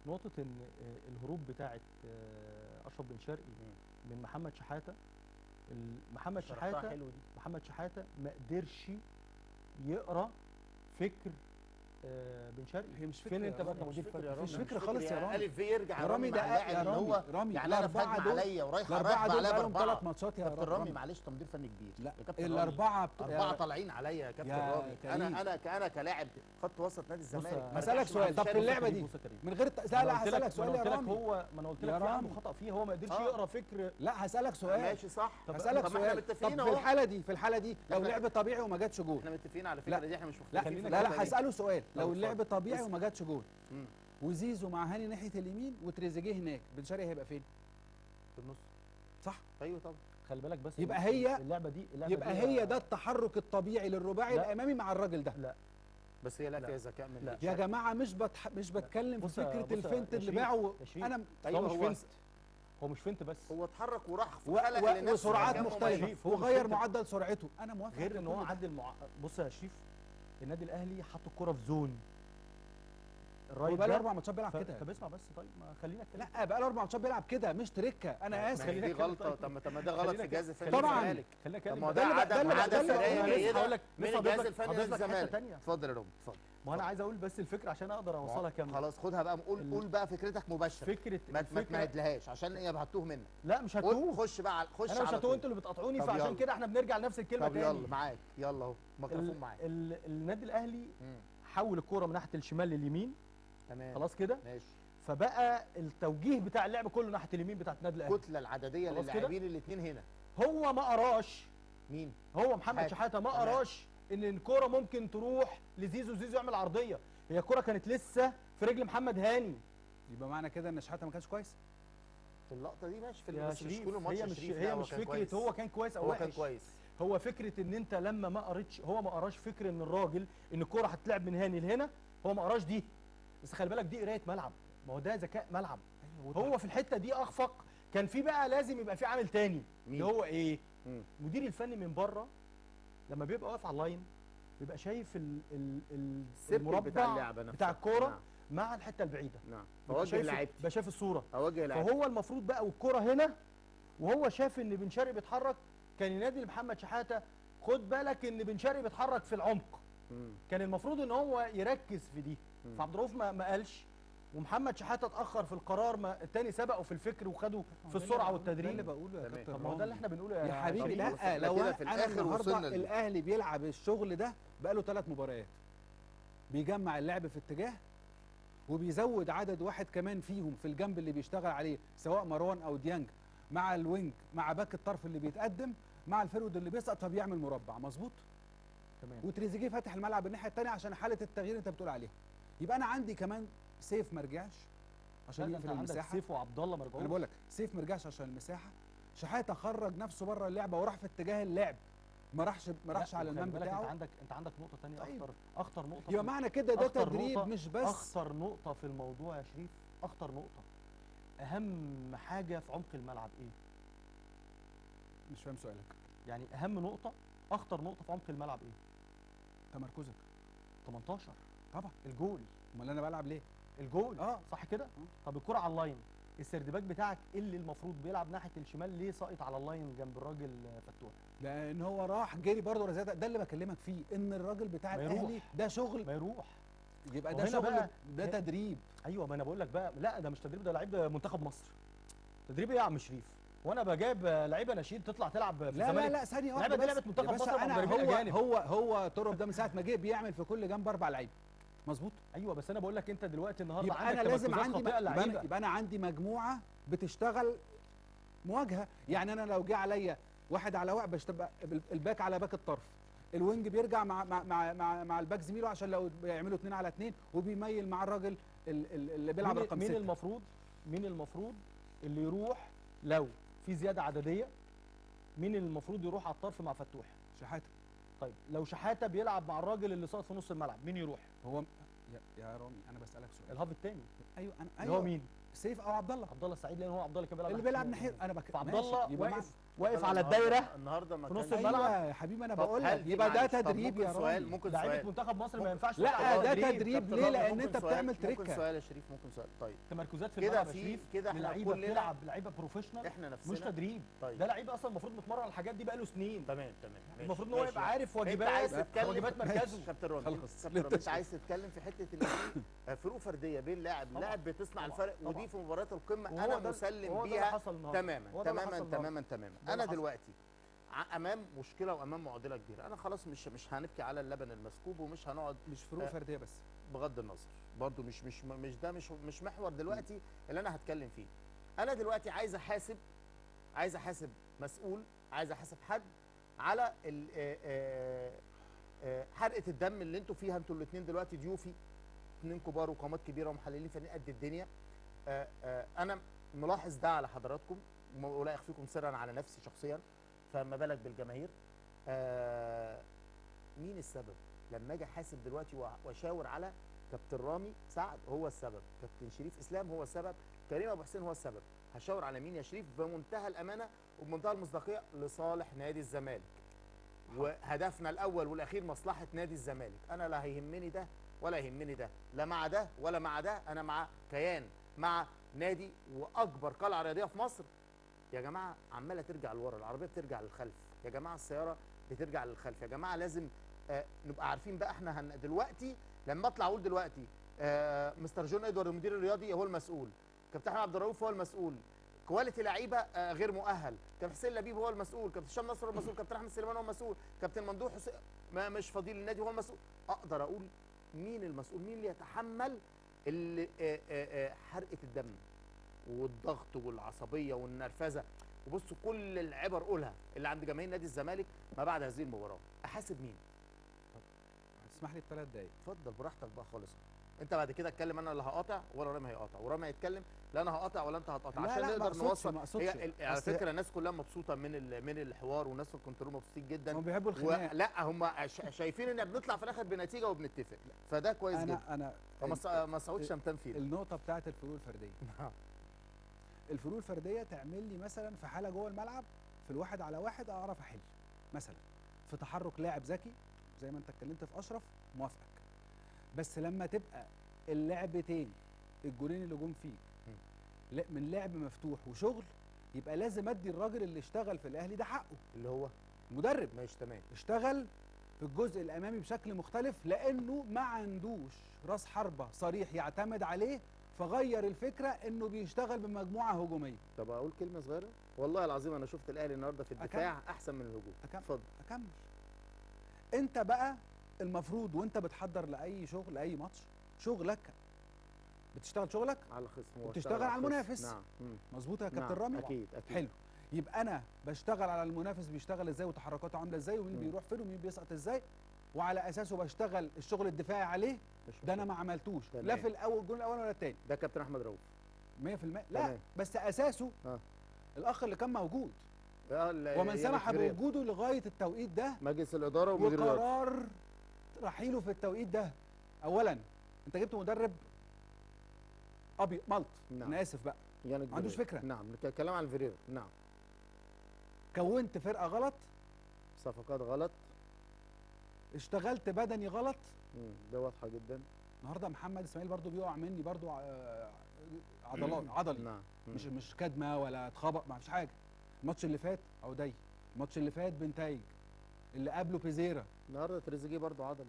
نقطه ان الهروب بتاعه اشرف بن شرقي من محمد شحاته. محمد شحاته ما قدرش يقرا فكر بن شرقي. هي مش فكره فين انت بقى مش كمدير فكره فني؟ مش فكره خالص يا رامي. الف في يرجع يا رامي ده مع اللاعب اللي هو رامي يعني انا فاهم عليا ورايح الاربعه دول عليا بقالهم باربعه. 3 ماتشات يا كابتن رامي رامي. معلش انت مدير فني كبير. لا يا كابتن الاربعه رامي. اربعه طالعين عليا يا كابتن يا رامي. كريم. انا كلاعب خط وسط نادي الزمالك هسألك سؤال. طب في اللعبه دي من غير لا هسألك سؤال يا رامي. هو ما انا قلت لك في عنده خطا فيه، هو ما قدرش يقرا فكر. لا هسألك سؤال. ماشي صح. هسألك سؤال. طب في الحاله دي لو لعب طبيعي وما جاتش جول. احنا متفقين على الفكره دي، احنا مش لا مختلفين. لا هسأله سؤال. لو اللعب طبيعي اسم. وما جاتش جول وزيزو مع هاني ناحيه اليمين وتريزيجيه هناك، بن شرقي هيبقى فين؟ في النص. صح؟ ايوه طبعا. خلي بالك بس يبقى هي اللعبه دي هي ده التحرك الطبيعي للرباعي الامامي مع الراجل ده. لا بس هي لا فيها ذكاء من يا جماعه مش بتكلم في فكره الفنت اللي باعه. انا ايوه هو مش فنت بس، هو اتحرك وراح في وسرعات مختلفه وغير معدل سرعته. انا موافق. غير ان هو عدل بص يا شريف، النادي الاهلي حط الكره في زون الرايت. بقى له 4 ماتشات بيلعب كده. طب اسمع بس طيب ما خلينا لا بقى له 4 ماتشات بيلعب كده مش تركه. انا اسف. دي غلطه. طب ما ده غلط في جهاز الفني طبعا. خلينا طب ما ده عدم سريه جيده من الجهاز الفني للزمالك. اتفضل يا رامي اتفضل. ما انا عايز اقول بس الفكره عشان اقدر اوصلها كامله. خلاص خدها بقى. قول بقى فكرتك مباشره. ما تمهدلهاش عشان هي هتوه منك. لا مش هتوه. خش بقى خش انا مش هتوه، انتوا اللي بتقاطعوني فعشان كده احنا بنرجع لنفس الكلمه تاني. طب يلا معاك. يلا اهو الميكروفون معاك. النادي الاهلي حول الكوره من ناحيه الشمال لليمين. تمام خلاص كده ماشي. فبقى التوجيه بتاع اللعب كله ناحيه اليمين بتاعت النادي الاهلي. الكتله العدديه للاعبين الاثنين هنا. هو ما قراش. مين؟ هو محمد شحاته ما قراش ان الكوره ممكن تروح لزيزو، زيزو يعمل عرضيه. هي الكوره كانت لسه في رجل محمد هاني. يبقى معنى كده ان شحاته ما كانش كويس في اللقطه دي. ماشي في بس مش كل ماتش. هي مش فكره هو كان كويس او وحش. هو كان كويس. هو فكره ان انت لما ما قريتش، هو ما قراش فكر ان الراجل ان الكوره هتلعب من هاني لهنا. هو ما قراش دي. بس خلي بالك دي قرايه ملعب، ما هو ده ذكاء ملعب. هو في الحته دي اخفق. كان في بقى لازم يبقى في عامل تاني اللي هو ايه؟ مدير الفني من بره لما بيبقى واقف على اللاين بيبقى شايف المربع بتاع الكوره مع الحته البعيده. نعم. فوجه لعيبتي بيبقى شايف الصوره. اوجه لعيبتي. فهو المفروض بقى والكوره هنا وهو شاف ان بن شرقي بيتحرك كان ينادي لمحمد شحاته خد بالك ان بن شرقي بيتحرك في العمق. كان المفروض ان هو يركز في دي. فعبد الرؤوف ما قالش، ومحمد شحاته اتاخر في القرار. ما الثاني سبقه في الفكر وخده في السرعه والتدريب. ده اللي بقوله يا كابتن. طب ما هو ده اللي احنا بنقوله يا حبيبي. لا لو انا النهارده الاهلي بيلعب الشغل ده بقاله 3 مباريات بيجمع اللعب في اتجاه وبيزود عدد واحد كمان فيهم في الجنب اللي بيشتغل عليه سواء مروان او ديانج مع الوينج مع باك الطرف اللي بيتقدم مع الفرود اللي بيسقط فبيعمل مربع مظبوط. تمام. وتريزيجيه فاتح الملعب الناحيه الثانيه عشان حاله التغيير انت بتقول عليها. يبقى انا عندي كمان سيف ما رجعش عشان يقفل المساحه. سيف وعبد الله ما رجعوش. انا بقول لك سيف ما رجعش عشان المساحه. شحاته خرج نفسه بره اللعبه وراح في اتجاه اللعب، ما راحش على المان بتاعه. انت عندك نقطه ثانيه. طيب. اخطر نقطه. يبقى معنى كده ده تدريب مش بس. اخطر نقطه في الموضوع يا شريف، اخطر نقطه، اهم حاجه في عمق الملعب ايه؟ مش فاهم سؤالك. يعني اهم نقطه، اخطر نقطه في عمق الملعب ايه؟ تمركزك. 18 طبعا. الجول. امال انا بلعب ليه؟ الجول. صح كده؟ طب الكره على اللاين، السردباك بتاعك اللي المفروض بيلعب ناحيه الشمال ليه ساقط على اللاين جنب الراجل فتوح؟ لان هو راح جري برضه رزاده. ده اللي بكلمك فيه ان الراجل بتاع الاهلي ده شغل ما يروح. يبقى ده شغل، ده تدريب. ايوه ما انا بقول لك بقى لا ده مش تدريب، ده لعيب منتخب مصر. تدريب ايه يا عم شريف؟ وانا بجايب لعيبه ناشئين تطلع تلعب في الزمالك؟ لا ثانيه واحده بس لعبه منتخب مصر. انا هو ترب ده من ساعه ما جه بيعمل في كل جنب 4 لعيبه مظبوط. ايوه بس انا بقول لك انت دلوقتي النهارده يبقى عندك انا لازم عندي يبقى انا عندي مجموعه بتشتغل مواجهه. يعني انا لو جه عليا واحد على واحد بشتبقى الباك على باك الطرف، الوينج بيرجع مع الباك زميله عشان لو بيعملوا 2 على 2 وبيميل مع الراجل اللي بيلعب رقم 6. مين المفروض اللي يروح لو في زياده عدديه مين اللي المفروض يروح على الطرف مع فتوح؟ شحاته. طيب لو شحاته بيلعب مع الراجل اللي ساقط في نص الملعب، مين يروح؟ هو يا رامي انا بسالك سؤال. الهاف الثاني ايوه انا اللي هو مين؟ سيف او عبد الله. عبد الله السعيد، لان هو عبد الله كان بيلعب اللي ناحية بيلعب الشمال. ناحيه انا فعبد الله واقف واقف على الدايره النهارده ما في نص كانش- الملعب. ايوه يا حبيبي انا طب بقول لك هل دي يبقى ده معلش، طب تدريب ممكن يا سؤال رامي. ممكن لعيبه سؤال منتخب مصر ما ممكن- ينفعش لا، تلعب ده تدريب. تدريب كابتن ليه؟ رامي، لان ممكن انت سؤال- بتعمل ممكن تريكه. سؤال يا شريف، ممكن سؤال. طيب تمركزات في كده الملعب يا في شريف كده احنا للعيبه كلنا بتلعب لعيبه بروفيشنال، احنا نفسنا مش تدريب. طيب ده لعيب اصلا المفروض متمرن على الحاجات دي بقاله سنين. تمام ماشي. المفروض ان هو ماشي. يبقى عارف انت عايز واجبات تتكلم واجبات مركزه. كابتن رامي خلاص. كابتن رامي انت عايز تتكلم في حته ان في فروق فرديه بين لاعب طبعا. لاعب بتصنع طبعا. الفرق، طبعا. ودي في مباريات القمه وهو انا ده- مسلم هو ده اللي بيها حصل النهارده. تماما هو ده اللي تماما حصل النهارده. تماما ده اللي انا حصل. دلوقتي امام مشكله وامام معضله كبيره. انا خلاص مش هنبكي على اللبن المسكوب ومش هنقعد مش فروق فرديه بس. بغض النظر برضو مش ده مش محور دلوقتي اللي انا هتكلم فيه. انا دلوقتي عايز احاسب مسؤول، عايز احاسب حد على حرقه الدم اللي انتوا فيها. انتوا الاثنين دلوقتي ضيوفي، اثنين كبار وقامات كبيره ومحللين فنيين قد الدنيا. انا ملاحظ ده على حضراتكم ولا اخفيكم سرا على نفسي شخصيا، فما بالك بالجماهير. مين السبب؟ لما اجي احاسب دلوقتي واشاور على كابتن رامي سعد هو السبب، كابتن شريف اسلام هو السبب، كريم ابو حسين هو السبب، هشاور على مين يا شريف؟ بمنتهى الامانه وبمنتهى المصداقيه لصالح نادي الزمالك. وهدفنا الاول والاخير مصلحه نادي الزمالك. انا لا هيهمني ده ولا يهمني ده، لا مع ده ولا مع ده، انا مع كيان، مع نادي واكبر قلعه رياضيه في مصر. يا جماعه عماله ترجع لورا، العربيه بترجع للخلف، يا جماعه السياره بترجع للخلف، يا جماعه لازم نبقى عارفين بقى. احنا دلوقتي لما اطلع اقول دلوقتي مستر جون ادوارد المدير الرياضي هو المسؤول، كابتن احمد عبد الرؤوف هو المسؤول، كواليتي لعيبه غير مؤهل، كابتن حسين لبيب هو المسؤول، كابتن هشام نصر هو المسؤول، كابتن احمد سليمان هو المسؤول، كابتن ممدوح حسين مش فضيل النادي هو المسؤول. اقدر اقول مين المسؤول، مين اللي يتحمل حرقه الدم والضغط والعصبيه والنرفزه. وبصوا كل العبر قولها اللي عند جماهير نادي الزمالك ما بعد هذه المباراه. احاسب مين؟ هتسمح لي ب3 دقايق؟ اتفضل براحتك بقى خالص. انت بعد كده اتكلم، انا اللي هقاطع ولا رامي هيقاطع، ورامي هيتكلم لا انا هقاطع ولا انت هتقاطع، لا، عشان لا، ما نقدر أقصدش، نوصل. ما أقصدش. على أصل فكره الناس كلها مبسوطه من الحوار، والناس في الكنترول مبسوطين جدا. هم بيحبوا الخناق. لا هم شايفين ان بنطلع في الاخر بنتيجه وبنتفق، فده كويس جدا. انا فما صعودش شمتان فينا. النقطه بتاعت الفروق الفرديه. الفروق الفرديه تعمل لي مثلا في حاله جوه الملعب في الواحد على واحد اعرف احل، مثلا في تحرك لاعب ذكي زي ما انت اتكلمت في اشرف، موافقك. بس لما تبقى اللعبتين الجولين اللي جم فيك من لعب مفتوح وشغل، يبقى لازم ادي الراجل اللي اشتغل في الاهلي ده حقه، اللي هو المدرب. ماشي تمام. اشتغل في الجزء الامامي بشكل مختلف لانه ما عندوش راس حربه صريح يعتمد عليه، فغير الفكره انه بيشتغل بمجموعه هجوميه. طب اقول كلمه صغيره، والله العظيم انا شفت الاهلي النهارده في الدفاع احسن من الهجوم. اتفضل اكمل. انت بقى المفروض وانت بتحضر لاي شغل، لاي ماتش، شغلك بتشتغل شغلك على الخصم وبتشتغل على المنافس. نعم. مظبوط يا كابتن نعم. رامي؟ اكيد حلو. يبقى انا بشتغل على المنافس بيشتغل ازاي وتحركاته عامله ازاي ومين بيروح فين ومين بيسقط ازاي، وعلى اساسه بشتغل الشغل الدفاعي عليه. ده انا ما عملتوش لا في الاول الجول الاول ولا الثاني. ده كابتن احمد رؤوف 100%. لا بس اساسه الاخ اللي كان موجود ومن سمح بوجوده لغايه التوقيت ده مجلس الاداره ومدير الرياضه، وقرار رحيله في التوقيت ده. اولا انت جبت مدرب ابيض ملط. نعم. انا اسف بقى، يعني ما عندوش فكره. نعم. الكلام عن فيريرا. نعم. كونت فرقه غلط، صفقات غلط، اشتغلت بدني غلط. ده واضحه جدا. النهارده محمد اسماعيل برضو بيقع مني برضو عضلي. نعم. مش كدمه ولا اتخبط، ما فيش حاجه. الماتش اللي فات عودي، الماتش اللي فات بنتايج، اللي قبله بيزيرا، النهارده تريزيجيه برضو عضلي.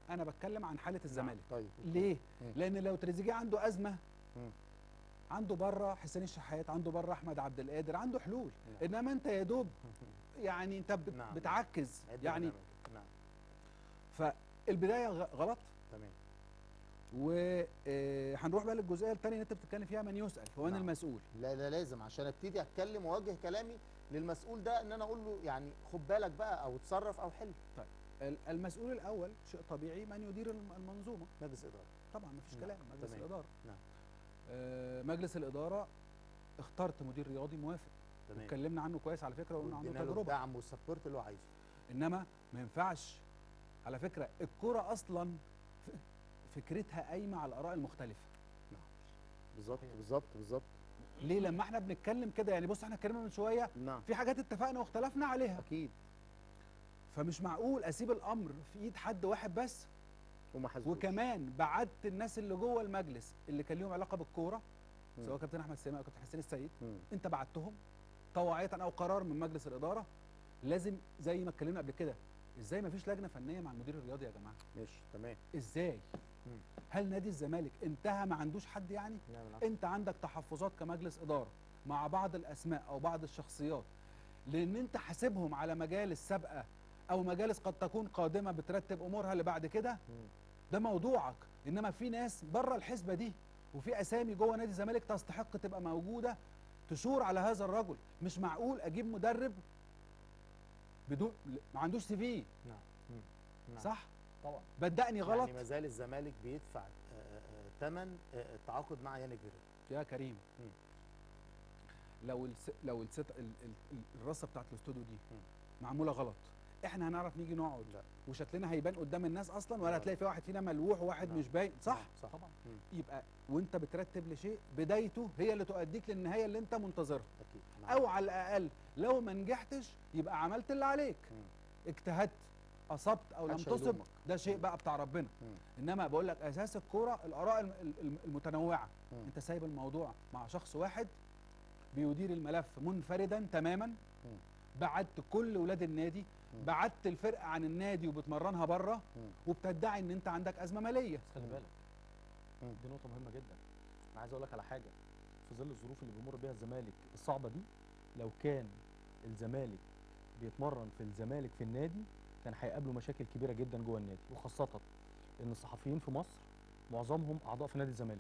انا بتكلم عن حاله الزمالك. طيب ليه؟ لان لو تريزيجيه عنده ازمه، عنده بره حسين الشحات، عنده بره احمد عبد القادر، عنده حلول. انما انت يا دوب يعني انت بتعكز يعني. نعم. فالبدايه غلط. تمام. وهنروح بقى للجزئيه الثانيه اللي انت بتتكلم فيها، من يسال هو انا المسؤول. لا لازم عشان ابتدي اتكلم واوجه كلامي للمسؤول ده ان انا اقول له يعني خد بالك بقى او اتصرف او حل. طيب المسؤول الاول شيء طبيعي من يدير المنظومه، مجلس اداره. طبعا مفيش كلام، مجلس تمام. الاداره. نعم. مجلس الاداره اخترت مدير رياضي موافق، تمام. واتكلمنا عنه كويس على فكره، وقلنا عنده وادينا له تجربه. الدعم والسبورت اللي هو عايزه. انما ما ينفعش. على فكره الكوره اصلا فكرتها قايمه على الاراء المختلفه. بالظبط بالظبط بالظبط. ليه؟ لما احنا بنتكلم كده، يعني بص احنا اتكلمنا من شويه نعم في حاجات اتفقنا واختلفنا عليها، اكيد. فمش معقول اسيب الامر في ايد حد واحد بس. وما حاسبوش. وكمان بعدت الناس اللي جوه المجلس اللي كان ليهم علاقه بالكوره، سواء كابتن احمد سامي او كابتن حسين السيد، انت بعتهم طوعيه او قرار من مجلس الاداره. لازم زي ما اتكلمنا قبل كده، ازاي ما فيش لجنه فنيه مع المدير الرياضي يا جماعه؟ ماشي تمام. ازاي؟ هل نادي الزمالك انتهى ما عندوش حد يعني؟ لا بالعكس. انت عندك تحفظات كمجلس اداره مع بعض الاسماء او بعض الشخصيات، لان انت حاسبهم على مجالس سابقه او مجالس قد تكون قادمه بترتب امورها اللي بعد كده، ده موضوعك. انما في ناس بره الحسبه دي، وفي اسامي جوه نادي الزمالك تستحق تبقى موجوده تشور على هذا الرجل. مش معقول اجيب مدرب بدون ما عندوش سي في. نعم. صح؟ طبعا. بدأني غلط يعني ما زال الزمالك بيدفع ثمن التعاقد مع يانج فيريرا. يا كريم. لو الرصه بتاعت الاستوديو دي معموله غلط، احنا هنعرف نيجي نقعد لا. وشكلنا هيبان قدام الناس اصلا، ولا لا. هتلاقي في واحد فينا ملوح وواحد نعم. مش باين، صح؟ نعم. صح طبعا. يبقى وانت بترتب لشيء بدايته هي اللي تؤديك للنهايه اللي انت منتظرها، اكيد. او على الاقل لو ما نجحتش يبقى عملت اللي عليك، اجتهدت، اصبت او لم محدش تصب، هيلومك. ده شيء بقى بتاع ربنا. انما بقول لك اساس الكوره الاراء المتنوعه. انت سايب الموضوع مع شخص واحد بيدير الملف منفردا تماما، بعدت كل ولاد النادي، بعدت الفرقه عن النادي وبتمرنها بره، وبتدعي ان انت عندك ازمه ماليه. بس خلي بالك، دي نقطه مهمه جدا. انا عايز اقول لك على حاجه، في ظل الظروف اللي بيمر بيها الزمالك الصعبه دي، لو كان الزمالك بيتمرن في الزمالك في النادي كان هيقابله مشاكل كبيره جدا جوه النادي، وخاصه ان الصحفيين في مصر معظمهم اعضاء في نادي الزمالك.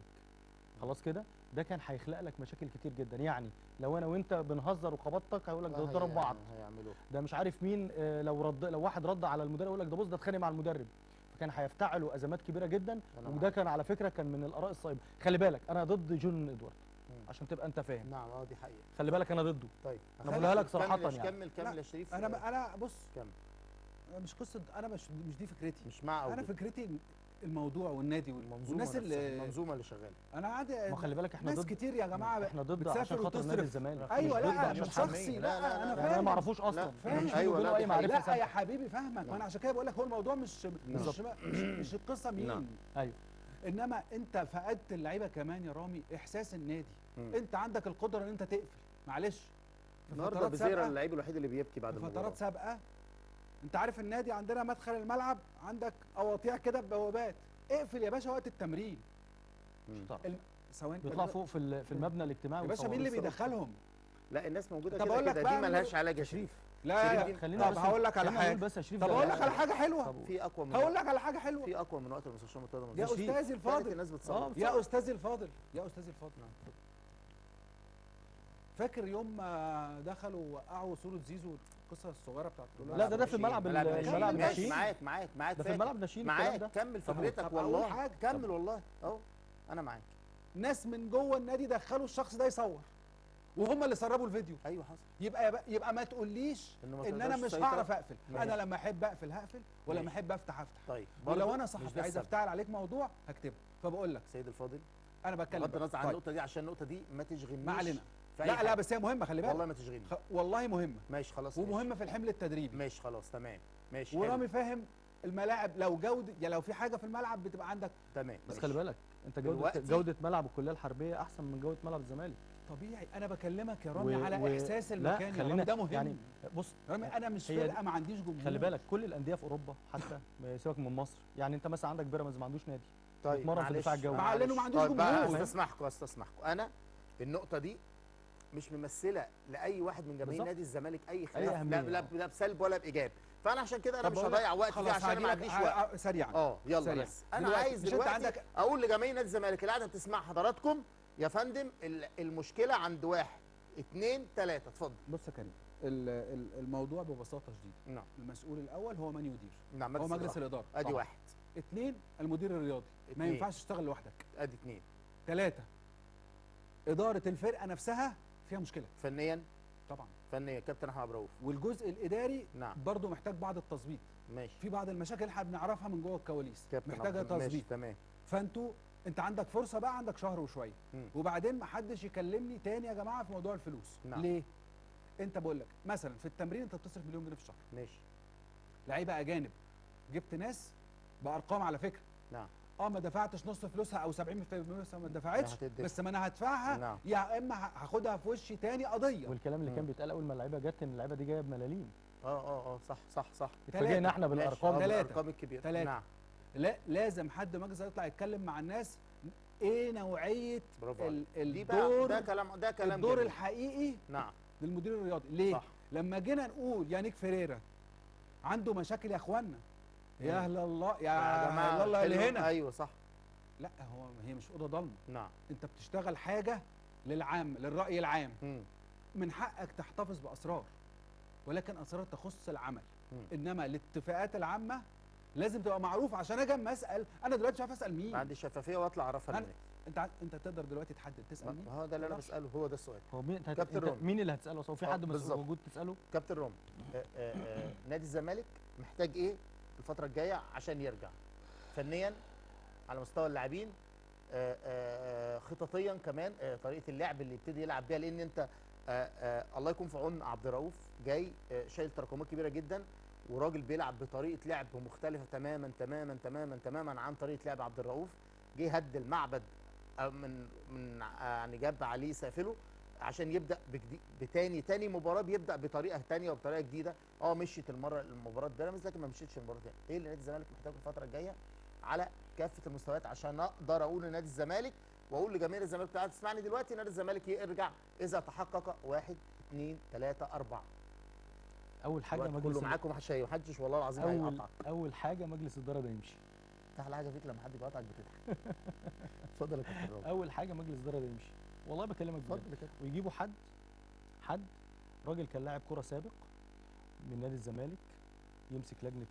خلاص كده، ده كان هيخلق لك مشاكل كتير جدا. يعني لو انا وانت بنهزر وخبطتك هيقول لك ده ضرب بعض، هيعملوه ده مش عارف مين، لو واحد رد على المدرب يقول لك ده بص ده اتخانق مع المدرب، فكان هيفتعلوا ازمات كبيره جدا. وده كان على فكره كان من الاراء الصائبه. خلي بالك انا ضد جون ادوارد عشان تبقى انت فاهم. نعم دي حقيقه. خلي بالك انا ضده. طيب انا بقولها لك صراحه كمل يعني. كمل يا شريف. انا بص، كمل. مش قصه، انا مش دي فكرتي، مش مع انا فكرتي الموضوع والنادي والناس اللي المنظومه اللي شغاله. انا عادي. ما خلي بالك احنا ناس ضد كتير يا جماعه احنا ضد بتسافر عشان خاطر نادي وتصرف. الزمالك. ايوه مش ضد لا عشان مش شخصي، لا انا انا فاهم. ما اعرفوش اصلا. فاهم. مش أيوة، بدون لا، اي دي معرفه لا سابقة. يا حبيبي فاهمك، وانا عشان كده بقول لك هو الموضوع مش القصه مين. نعم. ايوه. انما انت فقدت اللعيبه كمان يا رامي احساس النادي. انت عندك القدره ان انت تقفل، معلش. في النهارده فترات بزيرة سابقة، اللعيب الوحيد اللي بيبكي بعد في المباراه. فترات سابقه انت عارف النادي عندنا مدخل الملعب عندك قواطيع كده ببوابات، اقفل يا باشا وقت التمرين. مش هتعرف. ثواني بيطلع فوق في المبنى الاجتماعي يا باشا، مين اللي بيدخلهم؟ لا الناس موجوده طب كده أقول لك كده، بقى دي ملهاش علاج يا شريف. لا شريف، خلينا طب هقول لك على حاجه، بس يا شريف طب ده- اقول لك على حاجه حلوه، طب في اقوى من هقول لك على حاجه حلوه في اقوى من وقت المستشفى مرتضى يا منصور. استاذي كانت الفاضل، الناس بتصور. يا استاذي الفاضل، يا استاذي الفاضل، فاكر يوم ما دخلوا ووقعوا صوره زيزو القصه الصغيره بتاعت لا ده في الملعب الملعب الناشئين. معاك ده في الملعب الناشئين الكلام ده. معاك. كمل طب فكرتك أقول والله. حاجة. كمل والله اهو انا معاك. ناس من جوه النادي دخلوا الشخص ده يصور، وهم اللي سربوا الفيديو. ايوه حصل. يبقى ما تقوليش إنه ما ان انا تقدرش مش تسيطر. هعرف اقفل. ماشي. انا لما احب اقفل هقفل، ولما ماشي. احب افتح افتح. طيب ولو برضه انا مش صحفي ده عايز السبب. افتعل عليك موضوع هكتبه. فبقول لك سيد الفاضل انا بتكلم بغض النظر عن طيب. النقطه دي، عشان النقطه دي ما تشغلنيش. ما علينا. في أي لا حاجة. بس هي مهمه، خلي بالك والله ما تشغلني. والله مهمه، ماشي خلاص. ومهمه في الحمل التدريبي. ماشي خلاص تمام. ماشي ورامي فاهم الملاعب لو جوده، يعني لو في حاجه في الملعب بتبقى عندك تمام. بس ماشي. خلي بالك انت دلوقتي- جوده ملعب الكليه الحربيه احسن من جوده ملعب الزمالك. طبيعي. انا بكلمك يا رامي على احساس لا المكان يا خلينا رامي، ده مهم. يعني بص رامي انا مش هي فرقه ما عنديش جمهور. خلي بالك كل الانديه في اوروبا حتى سيبك من مصر، يعني انت مثلا عندك بيراميدز ما عندوش نادي. طيب بيتمرن في الدفاع الجوي. مع لأنه ما عندوش طيب بقى جمهور. استسمحكم انا النقطه دي مش ممثله لاي واحد من جماهير بالظبط. نادي الزمالك اي أي خلاف، أهمية. لا بسلب ولا بايجاب. فانا عشان كده انا طب مش بقول لك هضيع وقت فيه خلاص عشان انا ما هجيلك عنديش وقت. سريعا. يلا سريعا. بس انا دلوقتي عايز مش أنت دلوقتي عندك اقول لجماهير نادي الزمالك اللي قاعده تسمع حضراتكم يا فندم المشكله عند 1 2 3. اتفضل. بص يا كريم، الموضوع ببساطه شديده، نعم المسؤول الاول هو من يدير، نعم هو مجلس الاداره. ادي طبعاً. 1 2 المدير الرياضي، ما اتنين. ينفعش تشتغل لوحدك. ادي 2 3 اداره الفرقه نفسها فيها مشكله، فنيا طبعا. فني كابتن احمد عبد الرؤوف. والجزء الاداري نعم. برضه محتاج بعض التظبيط. ماشي. في بعض المشاكل احنا بنعرفها من جوه الكواليس كابتن محتاجه عبد الرؤوف. تظبيط. ماشي تمام. انت عندك فرصه بقى، عندك شهر وشويه، مم. وبعدين ما حدش يكلمني تاني يا جماعه في موضوع الفلوس. نعم. ليه؟ انت بقول لك مثلا في التمرين انت بتصرف مليون جنيه في الشهر، ماشي. لعيبه اجانب، جبت ناس بارقام على فكره، نعم. ما دفعتش نص فلوسها او 70% ما دفعتش، هتدفع. بس ما انا هدفعها. نعم. يا اما هاخدها في وشي تاني قضيه. والكلام اللي كان بيتقال اول ما اللعيبه جت ان اللعيبه دي جايه بملاليم. صح صح صح. اتفاجئنا احنا بالارقام. ماشي. ثلاثة. الارقام الكبيره. 3. نعم. لا لازم حد مجلس يطلع يتكلم مع الناس ايه نوعيه برافو عليك. دي الدور، بقى ده كلام الدور جميل. الحقيقي نعم. للمدير الرياضي. ليه؟ صح. لما جينا نقول يانيك فيريرا عنده مشاكل يا اخوانا، يا اهل الله يا جماعه اهل الله اللي هنا. ايوه صح. لا هي مش اوضه ضلمه، نعم. انت بتشتغل حاجه للعام، للراي العام. مم. من حقك تحتفظ باسرار، ولكن اسرار تخص العمل. مم. انما الاتفاقات العامه لازم تبقى معروفه، عشان اجي اما اسال انا دلوقتي مش عارف اسال مين. ما عندي شفافيه واطلع اعرفها أنا- منك. انت تقدر دلوقتي تحدد تسال مين؟ ما هو ده اللي انا مقدرش. بساله، هو ده السؤال. هو مين كابتن رومي. مين اللي هتساله اصلا؟ هو في حد مسؤول بالظبط. موجود تساله؟ كابتن رومي، نادي الزمالك محتاج ايه الفتره الجايه عشان يرجع فنيا على مستوى اللاعبين، خططيا كمان، طريقه اللعب اللي يبتدي يلعب بيها، لان انت الله يكون في عون عبد الرؤوف، جاي شايل تراكمات كبيره جدا، وراجل بيلعب بطريقه لعب مختلفه تماما تماما تماما تماما عن طريقه لعب عبد الرؤوف. جه هد المعبد من يعني جاب عليه سافله عشان يبدا تاني مباراه بيبدا بطريقه ثانيه وبطريقه جديده. مشيت المباراه بيراميدز، لكن ما مشيتش المباراه تاني. ايه اللي نادي الزمالك محتاجه الفتره الجايه على كافه المستويات عشان اقدر اقول لنادي الزمالك واقول لجماهير الزمالك تعالى تسمعني دلوقتي، نادي الزمالك يرجع اذا تحقق 1 2 3 4. اول حاجه الوقت مجلس كله معاك ومحدش والله العظيم هيقطعك. اول حاجه مجلس الاداره ده يمشي. احلى حاجه فيك لما حد بيقطعك بتضحك. اتفضل يا كابتن رامي. اول حاجه مجلس الاداره ده يمشي، والله بكلمك بجد. اتفضل كده. ويجيبوا حد راجل كان لاعب كره سابق من نادي الزمالك، يمسك لجنه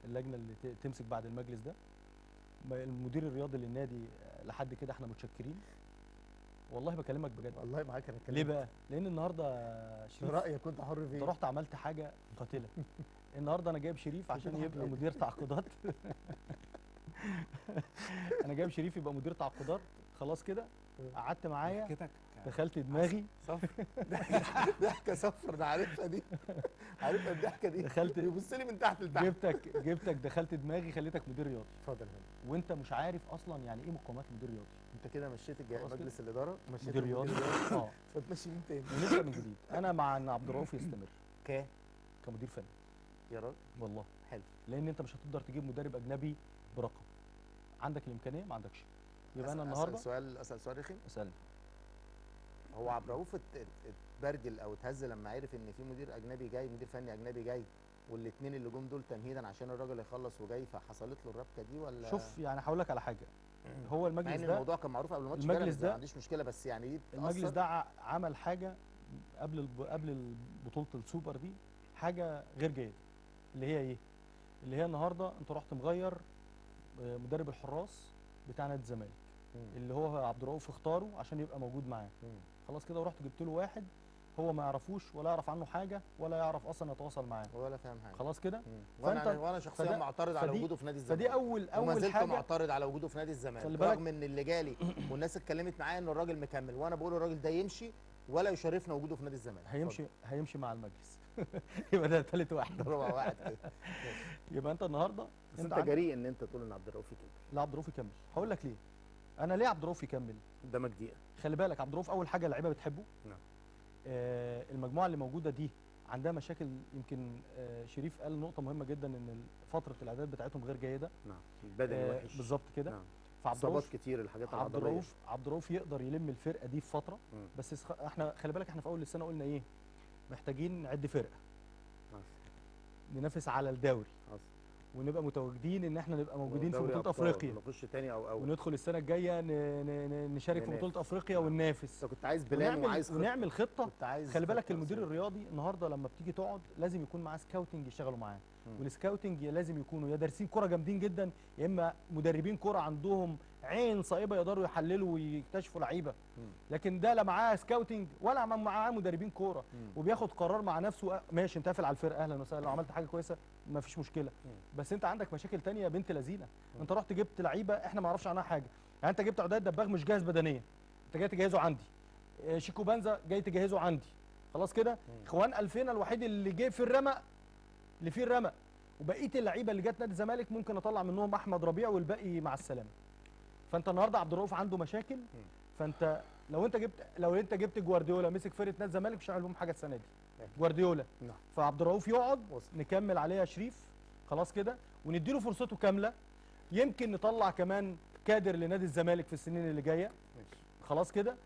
اللجنه اللي تمسك بعد المجلس ده. المدير الرياضي للنادي لحد كده احنا متشكرين، والله بكلمك بجد. والله معاك انا. ليه بقى؟ لان النهارده شريف، رايك كنت حر فيه. انت رحت عملت حاجه قاتله. النهارده انا جايب شريف عشان يبقى مدير تعاقدات. انا جايب شريف يبقى مدير تعاقدات، خلاص كده. قعدت معايا، ضحكتك دخلت دماغي صفر. ضحكه صفر، ده عارفها دي. عارفها الضحكه دي. دخلت يبص لي من تحت لتحت. جبتك دخلت دماغي، خليتك مدير رياضي، اتفضل يا فندم. وانت مش عارف اصلا يعني ايه مقومات مدير رياضي. انت كده مشيت خلاص مجلس كده. الاداره، مشيت مدير رياضي. فتمشي مين تاني؟ ونبدا من جديد. انا مع ان عبد الرؤوف يستمر كمدير فني، يا راجل والله. حلو. لان انت مش هتقدر تجيب مدرب اجنبي برقم. عندك الامكانيه ما عندكش. يبقى انا النهارده اسال سؤال رخم. اسالني. هو عبد الرؤوف اتبرجل او اتهز لما عرف ان في مدير اجنبي جاي، مدير فني اجنبي جاي، والاثنين اللي جم دول تمهيدا عشان الراجل يخلص وجاي، فحصلت له الربكه دي ولا؟ شوف يعني هقول لك على حاجه. هو مع المجلس ان ده، الموضوع كان معروف قبل ماتش المجلس بيراميدز، ده ما عنديش مشكله، بس يعني دي المجلس ده عمل حاجه قبل بطوله السوبر دي، حاجه غير جيده. اللي هي ايه؟ اللي هي النهارده انت رحت مغير مدرب الحراس بتاع نادي الزمالك، اللي هو عبد الرؤوف اختاره عشان يبقى موجود معاه. خلاص كده، ورحت جبت له واحد هو ما يعرفوش ولا يعرف عنه حاجه ولا يعرف اصلا يتواصل معاه، ولا فاهم حاجه. خلاص كده. وانا شخصيا معترض على وجوده في نادي الزمالك. فدي اول وما زلت حاجه معترض على وجوده في نادي الزمالك، رغم ان اللي جالي والناس اتكلمت معايا ان الراجل مكمل، وانا بقول الراجل ده يمشي ولا يشرفنا وجوده في نادي الزمالك. هيمشي مع المجلس. يبقى ده ثالث واحد. رابع واحد كده. يبقى انت النهارده انت جريء ان انت تقول ان عبد الرؤوف يكمل. لا، عبد الرؤوف يكمل. هقول لك ليه. انا ليه عبد الرؤوف يكمل؟ قدامك دقيقه. خلي بالك عبد الرؤوف اول حاجه اللعيبه بتحبه. نعم. المجموعه اللي موجوده دي عندها مشاكل. يمكن شريف قال نقطه مهمه جدا، ان فتره الاعداد بتاعتهم غير جيده. نعم. البدني وحش. بالظبط كده. نعم. فعبد اصابات الرؤوف كتير، الحاجات العضليه. عبد الرؤوف يقدر يلم الفرقه دي في فتره. بس احنا خلي بالك، احنا في اول السنه قلنا ايه؟ محتاجين نعد فرقه ننافس على الدوري، ونبقى متواجدين ان احنا نبقى موجودين في بطوله افريقيا، نخش تاني او وندخل السنه الجايه نشارك في بطوله افريقيا وننافس. انت كنت عايز بلان وعايز ونعمل خطه. خلي بالك خطة المدير الرياضي النهارده لما بتيجي تقعد لازم يكون معاه سكاوتنج يشتغلوا معاه، والسكاوتنج لازم يكونوا يا دارسين كوره جامدين جدا، يا اما مدربين كوره عندهم عين صائبه يقدروا يحللوا ويكتشفوا لعيبه. لكن ده لا معاه سكاوتنج ولا معاه مدربين كوره، وبياخد قرار مع نفسه. ماشي، انت قافل على الفرقه، اهلا وسهلا، لو عملت حاجه كويسه ما فيش مشكله. بس انت عندك مشاكل تانية يا بنت لذينه. انت رحت جبت لعيبه احنا ما نعرفش عنها حاجه. يعني انت جبت عداد دباغ مش جاهز بدنيا، انت جاي تجهزه عندي. شيكو بانزا جاي تجهزه عندي. خلاص كده. اخوان الفينا الوحيد اللي جه في الرمق، اللي فيه الرمق، وبقيه اللعيبه اللي جت نادي الزمالك ممكن اطلع منهم احمد ربيع والباقي مع السلامه. فانت النهارده عبد الرؤوف عنده مشاكل. فانت لو انت جبت جوارديولا مسك فرقه نادي الزمالك مش هيعمل بهم حاجه السنه دي. جوارديولا. فعبد الرؤوف يقعد نكمل عليه يا شريف، خلاص كده، ونديله فرصته كامله. يمكن نطلع كمان كادر لنادي الزمالك في السنين اللي جايه. خلاص كده.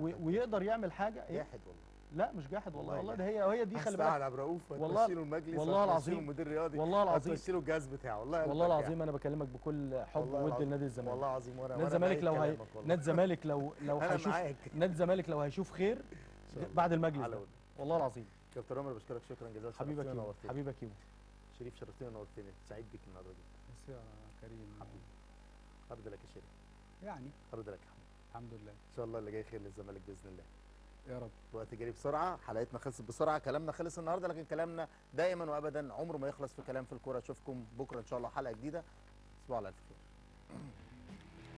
ويقدر يعمل حاجه. جاحد والله. لا مش جاحد والله ده هي دي خلي بالك. عبد الرؤوف والله المجلس، والله العظيم المدير الرياضي، والله العظيم وتمشيله الجهاز بتاعه. والله العظيم انا بكلمك بكل حب وود لنادي الزمالك. والله العظيم. نادي الزمالك نادي الزمالك لو هيشوف نادي الزمالك لو هيشوف خير بعد المجلس ده. والله العظيم. كابتن رامي بشكرك شكرا جزيلا. حبيبك يوم. حبيبك يوم. شريف شرفتني ونورتني، سعيد بيك النهارده. بس يا كريم حبيبي. هارد لك يا شريف. يعني هارد لك يا حبيبي. الحمد لله. ان شاء الله اللي جاي خير للزمالك باذن الله. يا رب. الوقت جري بسرعه، حلقتنا خلصت بسرعه، كلامنا خلص النهارده، لكن كلامنا دائما وابدا عمره ما يخلص في كلام في الكوره. اشوفكم بكره ان شاء الله حلقه جديده. تصبحوا على الف خير.